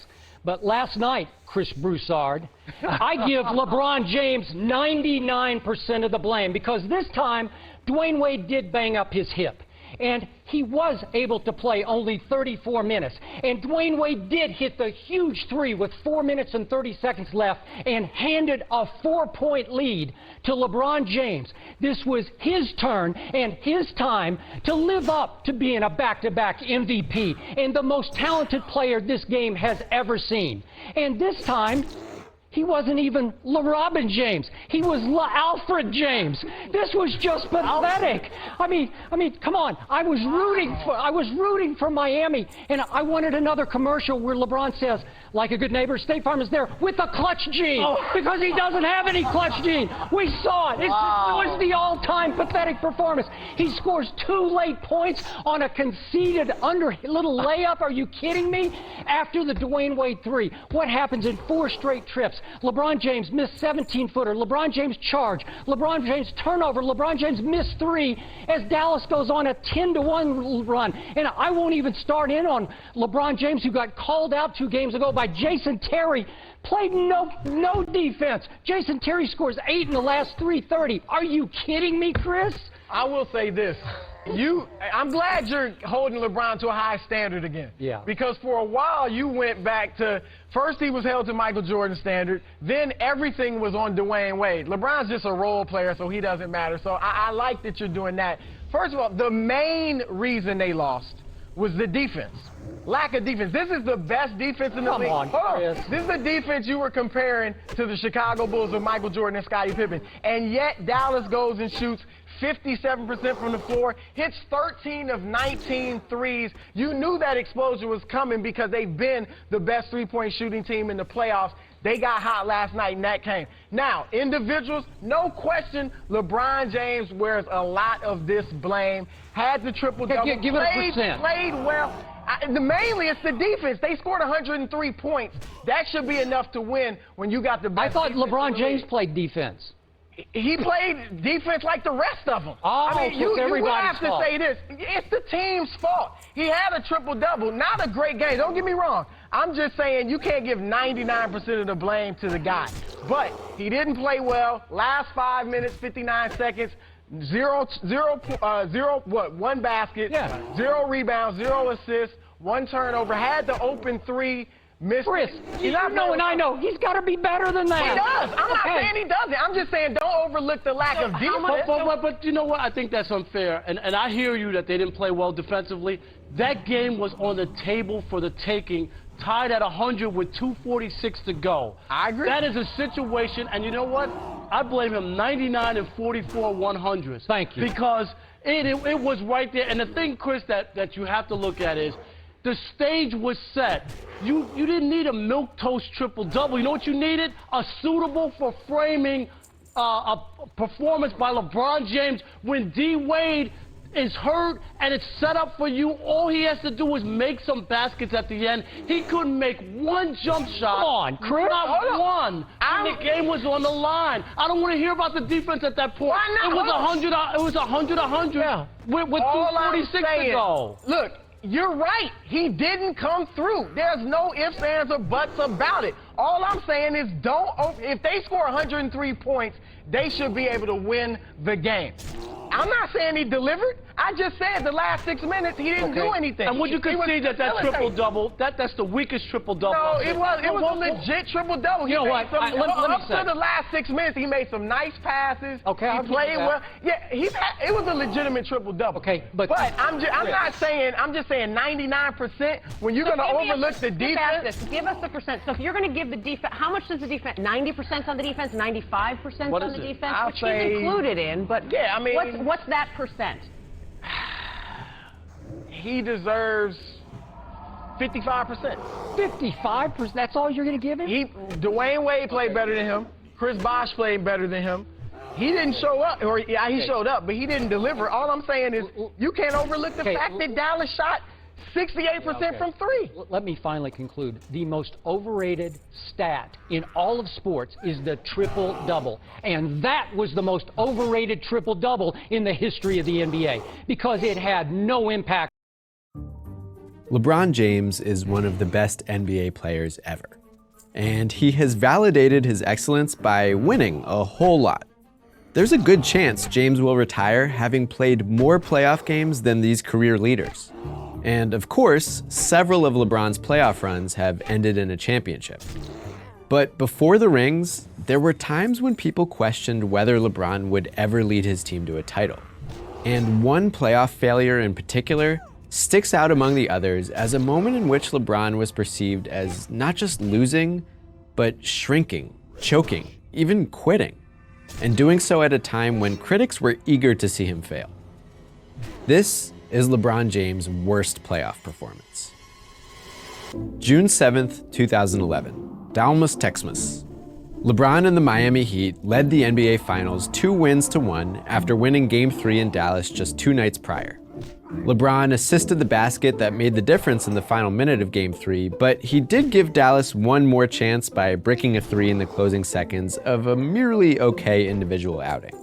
But last night, Chris Broussard, I give LeBron James 99% of the blame because this time Dwayne Wade did bang up his hip, and he was able to play only 34 minutes. And Dwayne Wade did hit the huge three with 4 minutes and 30 seconds left and handed a 4-point lead to LeBron James. This was his turn and his time to live up to being a back-to-back MVP and the most talented player this game has ever seen. And this time, he wasn't even LeBron James. He was Alfred James. This was just pathetic. I mean, come on. I was rooting for Miami, and I wanted another commercial where LeBron says, like a good neighbor, State Farm is there with a clutch gene, because he doesn't have any clutch gene. We saw it. It was the all-time pathetic performance. He scores 2 late points on a conceded little layup. Are you kidding me? After the Dwayne Wade 3, what happens in 4 straight trips? LeBron James missed 17-footer. LeBron James charge. LeBron James turnover. LeBron James missed 3 as Dallas goes on a 10-1 run. And I won't even start in on LeBron James, who got called out 2 games ago by Jason Terry. Played no defense. Jason Terry scores 8 in the last 3:30. Are you kidding me, Chris? I will say this. I'm glad you're holding LeBron to a high standard again. Yeah. Because for a while you went back to, first he was held to Michael Jordan standard, then everything was on Dwayne Wade. LeBron's just a role player, so he doesn't matter. So I like that you're doing that. First of all, the main reason they lost was the defense. Lack of defense. This is the best defense in the league. Come on, Chris. This is the defense you were comparing to the Chicago Bulls with Michael Jordan and Scottie Pippen. And yet Dallas goes and shoots 57% from the floor, hits 13 of 19 threes. You knew that explosion was coming because they've been the best three-point shooting team in the playoffs. They got hot last night, and that came. Now, individuals, no question, LeBron James wears a lot of this blame. Had the triple-double. Give it a percent. Played well. Mainly, it's the defense. They scored 103 points. That should be enough to win when you got the best. I thought LeBron James played defense. He played defense like the rest of them. Oh, I mean, you would have to fault. say this. It's the team's fault. He had a triple-double. Not a great game. Don't get me wrong. I'm just saying you can't give 99% of the blame to the guy. But he didn't play well. Last 5 minutes, 59 seconds, 1 basket, 0 rebounds, 0 assists, 1 turnover. Had the open 3. Chris, you know and I know he's got to be better than that. He does. I'm not saying he doesn't. I'm just saying don't overlook the lack of defense. But you know what? I think that's unfair. And I hear you that they didn't play well defensively. That game was on the table for the taking, tied at 100 with 2:46 to go. I agree. That is a situation, and you know what? I blame him 99 and 44 100s. Thank you. Because it was right there. And the thing, Chris, that you have to look at is the stage was set. You didn't need a milquetoast triple-double. You know what you needed? A suitable for framing a performance by LeBron James when D. Wade is hurt and it's set up for you. All he has to do is make some baskets at the end. He couldn't make 1 jump shot. Come on, Chris. Not one. And the game was on the line. I don't want to hear about the defense at that point. Why not? It was 100-100. Yeah. With 2:46 to go. Look, you're right. He didn't come through. There's no ifs, ands, or buts about it. All I'm saying is if they score 103 points, they should be able to win the game. I'm not saying he delivered. I just said the last 6 minutes he didn't do anything. And would you concede that triple-double, that's the weakest triple-double? No, it was a legit triple-double. You know what? Let me say. Up to the last 6 minutes, he made some nice passes. Okay, he played well. Yeah, it was a legitimate triple-double. Okay, but I'm not saying. I'm just saying 99%. When you're going to overlook the defense, give us the percent. So if you're going to give the defense, how much does the defense? 90% on the defense, 95% on the defense, which he's included in. But yeah, I mean, what's that percent? He deserves 55%. 55%? That's all you're going to give him? Dwayne Wade played better than him. Chris Bosh played better than him. He didn't show up, or he showed up, but he didn't deliver. All I'm saying is you can't overlook the fact that Dallas shot 68% from 3. Let me finally conclude. The most overrated stat in all of sports is the triple-double. And that was the most overrated triple-double in the history of the NBA because it had no impact. LeBron James is one of the best NBA players ever. And he has validated his excellence by winning a whole lot. there's a good chance James will retire having played more playoff games than these career leaders. And of course, several of LeBron's playoff runs have ended in a championship. But before the rings, there were times when people questioned whether LeBron would ever lead his team to a title. And one playoff failure in particular sticks out among the others as a moment in which LeBron was perceived as not just losing, but shrinking, choking, even quitting, and doing so at a time when critics were eager to see him fail. This is LeBron James' worst playoff performance. June 7th, 2011, Dallas, Texas. LeBron and the Miami Heat led the NBA Finals 2-1 after winning Game 3 in Dallas just 2 nights prior. LeBron assisted the basket that made the difference in the final minute of Game 3, but he did give Dallas one more chance by bricking a 3 in the closing seconds of a merely okay individual outing.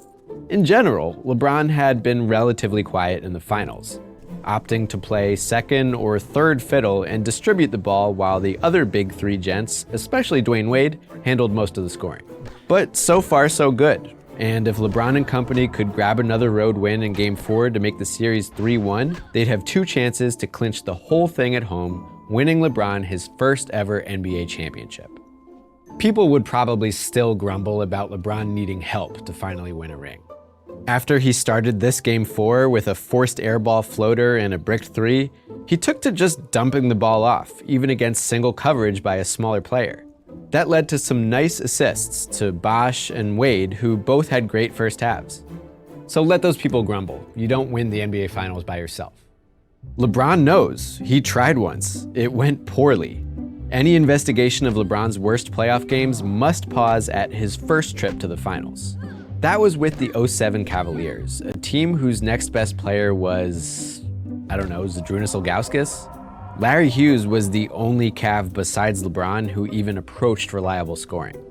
In general, LeBron had been relatively quiet in the finals, opting to play second or third fiddle and distribute the ball while the other big three gents, especially Dwayne Wade, handled most of the scoring. But so far so good. And if LeBron and company could grab another road win in Game 4 to make the series 3-1, they'd have 2 chances to clinch the whole thing at home, winning LeBron his first ever NBA championship. People would probably still grumble about LeBron needing help to finally win a ring. After he started this Game 4 with a forced airball floater and a bricked 3, he took to just dumping the ball off, even against single coverage by a smaller player. That led to some nice assists to Bosh and Wade, who both had great first halves. So let those people grumble. You don't win the NBA Finals by yourself. LeBron knows. He tried once. It went poorly. Any investigation of LeBron's worst playoff games must pause at his first trip to the finals. That was with the 07 Cavaliers, a team whose next best player was, Zdrunas Ilgauskas? Larry Hughes was the only Cav besides LeBron who even approached reliable scoring.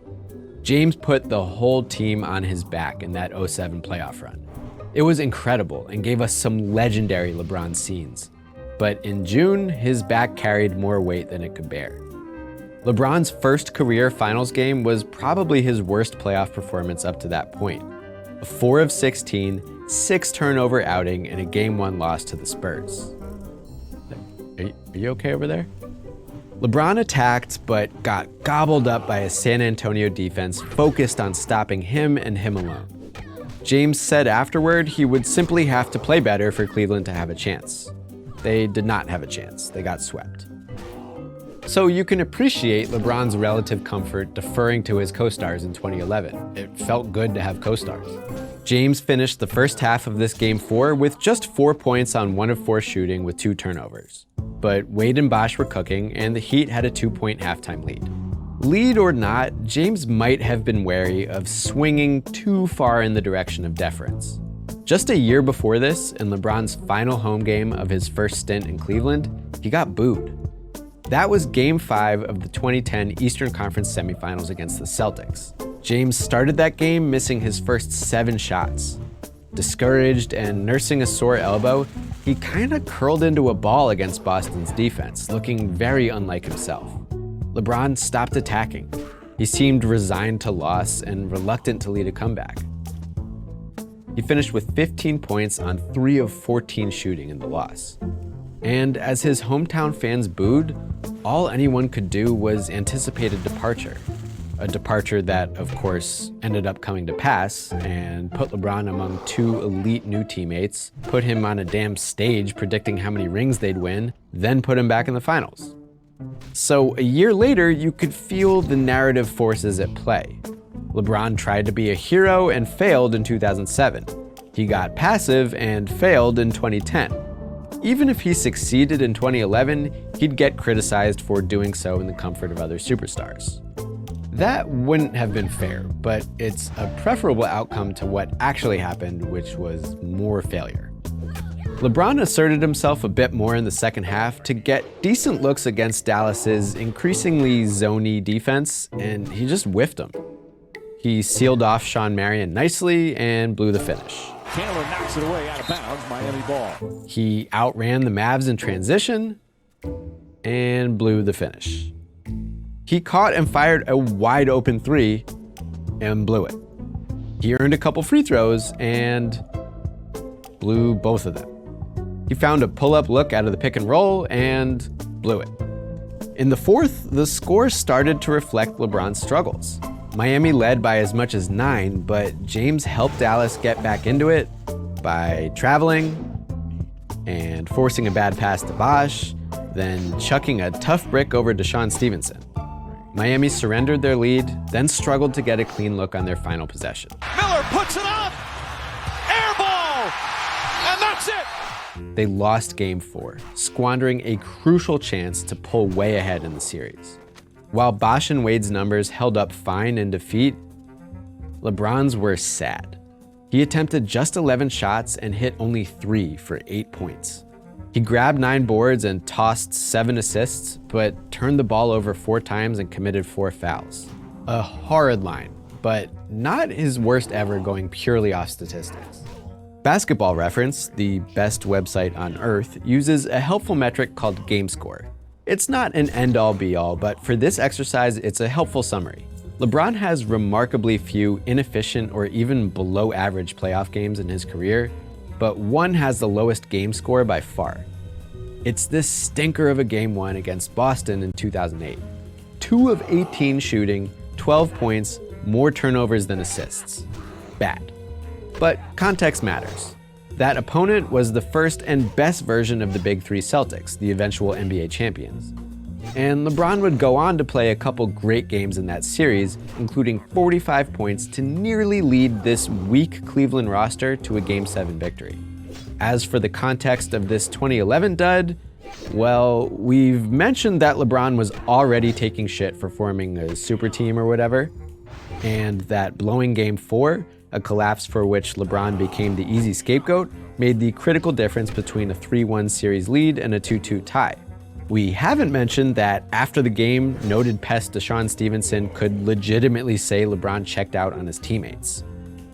James put the whole team on his back in that 07 playoff run. It was incredible and gave us some legendary LeBron scenes. But in June, his back carried more weight than it could bear. LeBron's first career finals game was probably his worst playoff performance up to that point. A 4 of 16, 6-turnover outing and a Game 1 loss to the Spurs. Are you okay over there? LeBron attacked, but got gobbled up by a San Antonio defense focused on stopping him and him alone. James said afterward he would simply have to play better for Cleveland to have a chance. They did not have a chance. They got swept. So you can appreciate LeBron's relative comfort deferring to his co-stars in 2011. It felt good to have co-stars. James finished the first half of this Game 4 with just 4 points on 1 of 4 shooting with 2 turnovers. But Wade and Bosh were cooking, and the Heat had a 2-point halftime lead. Lead or not, James might have been wary of swinging too far in the direction of deference. Just a year before this, in LeBron's final home game of his first stint in Cleveland, he got booed. That was Game 5 of the 2010 Eastern Conference semifinals against the Celtics. James started that game missing his first 7 shots. Discouraged and nursing a sore elbow, he kinda curled into a ball against Boston's defense, looking very unlike himself. LeBron stopped attacking. He seemed resigned to loss and reluctant to lead a comeback. He finished with 15 points on 3 of 14 shooting in the loss. And as his hometown fans booed, all anyone could do was anticipate a departure. A departure that, of course, ended up coming to pass and put LeBron among 2 elite new teammates, put him on a damn stage predicting how many rings they'd win, then put him back in the finals. So a year later, you could feel the narrative forces at play. LeBron tried to be a hero and failed in 2007. He got passive and failed in 2010. Even if he succeeded in 2011, he'd get criticized for doing so in the comfort of other superstars. That wouldn't have been fair, but it's a preferable outcome to what actually happened, which was more failure. LeBron asserted himself a bit more in the second half to get decent looks against Dallas's increasingly zony defense, and he just whiffed them. He sealed off Sean Marion nicely and blew the finish. Taylor knocks it away out of bounds, Miami ball. He outran the Mavs in transition and blew the finish. He caught and fired a wide open 3 and blew it. He earned a couple free throws and blew both of them. He found a pull-up look out of the pick and roll and blew it. In the fourth, the score started to reflect LeBron's struggles. Miami led by as much as 9, but James helped Dallas get back into it by traveling and forcing a bad pass to Bosh, then chucking a tough brick over Deshaun Stevenson. Miami surrendered their lead, then struggled to get a clean look on their final possession. Miller puts it up. Air ball. And that's it. They lost Game 4, squandering a crucial chance to pull way ahead in the series. While Bosh and Wade's numbers held up fine in defeat, LeBron's were sad. He attempted just 11 shots and hit only 3 for 8 points. He grabbed 9 boards and tossed 7 assists, but turned the ball over 4 times and committed 4 fouls. A horrid line, but not his worst ever going purely off statistics. Basketball Reference, the best website on earth, uses a helpful metric called game score. It's not an end-all be-all, but for this exercise, it's a helpful summary. LeBron has remarkably few inefficient or even below average playoff games in his career, but one has the lowest game score by far. It's this stinker of a Game 1 against Boston in 2008. 2 of 18 shooting, 12 points, more turnovers than assists. Bad. But context matters. That opponent was the first and best version of the Big Three Celtics, the eventual NBA champions. And LeBron would go on to play a couple great games in that series, including 45 points to nearly lead this weak Cleveland roster to a Game 7 victory. As for the context of this 2011 dud, well, we've mentioned that LeBron was already taking shit for forming a super team or whatever, and that blowing Game 4, a collapse for which LeBron became the easy scapegoat, made the critical difference between a 3-1 series lead and a 2-2 tie. We haven't mentioned that after the game, noted pest Deshaun Stevenson could legitimately say LeBron checked out on his teammates.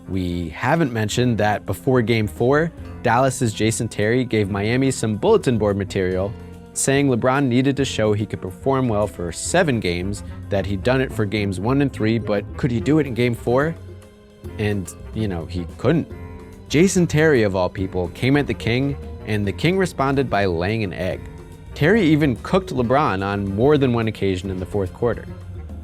We haven't mentioned that before Game 4, Dallas's Jason Terry gave Miami some bulletin board material saying LeBron needed to show he could perform well for 7 games, that he'd done it for Games 1 and 3, but could he do it in Game 4? And, he couldn't. Jason Terry, of all people, came at the King, and the King responded by laying an egg. Terry even cooked LeBron on more than one occasion in the fourth quarter.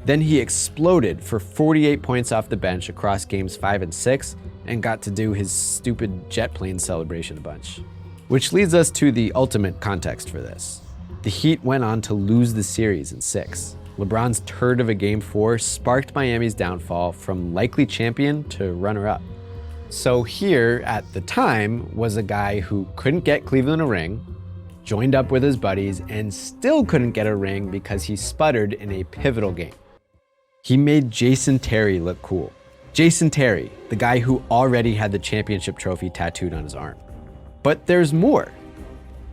Then he exploded for 48 points off the bench across Games 5 and 6, and got to do his stupid jet plane celebration a bunch. Which leads us to the ultimate context for this. The Heat went on to lose the series in 6. LeBron's turd of a Game 4 sparked Miami's downfall from likely champion to runner-up. So here, at the time, was a guy who couldn't get Cleveland a ring, joined up with his buddies, and still couldn't get a ring because he sputtered in a pivotal game. He made Jason Terry look cool. Jason Terry, the guy who already had the championship trophy tattooed on his arm. But there's more.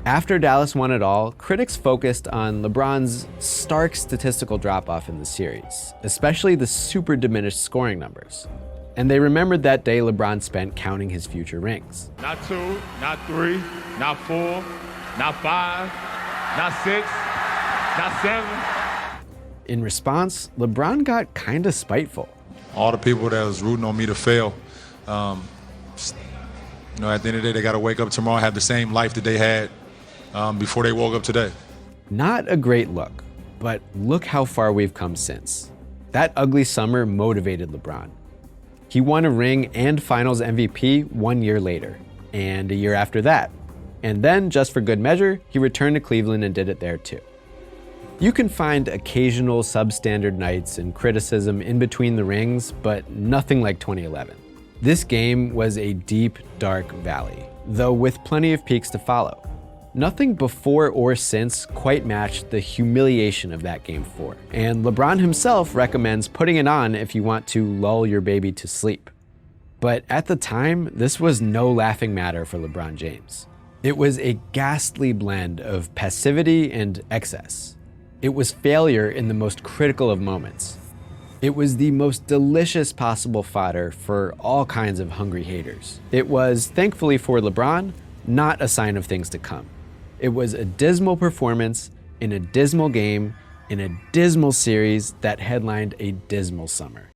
After Dallas won it all, critics focused on LeBron's stark statistical drop-off in the series, especially the super diminished scoring numbers. And they remembered that day LeBron spent counting his future rings. Not 2, not 3, not 4, not 5, not 6, not 7. In response, LeBron got kinda spiteful. All the people that was rooting on me to fail, at the end of the day, they got to wake up tomorrow and have the same life that they had before they woke up today. Not a great look, but look how far we've come since. That ugly summer motivated LeBron. He won a ring and Finals MVP 1 year later, and a year after that. And then, just for good measure, he returned to Cleveland and did it there too. You can find occasional substandard nights and criticism in between the rings, but nothing like 2011. This game was a deep, dark valley, though with plenty of peaks to follow. Nothing before or since quite matched the humiliation of that Game 4, and LeBron himself recommends putting it on if you want to lull your baby to sleep. But at the time, this was no laughing matter for LeBron James. It was a ghastly blend of passivity and excess. It was failure in the most critical of moments. It was the most delicious possible fodder for all kinds of hungry haters. It was, thankfully for LeBron, not a sign of things to come. It was a dismal performance in a dismal game in a dismal series that headlined a dismal summer.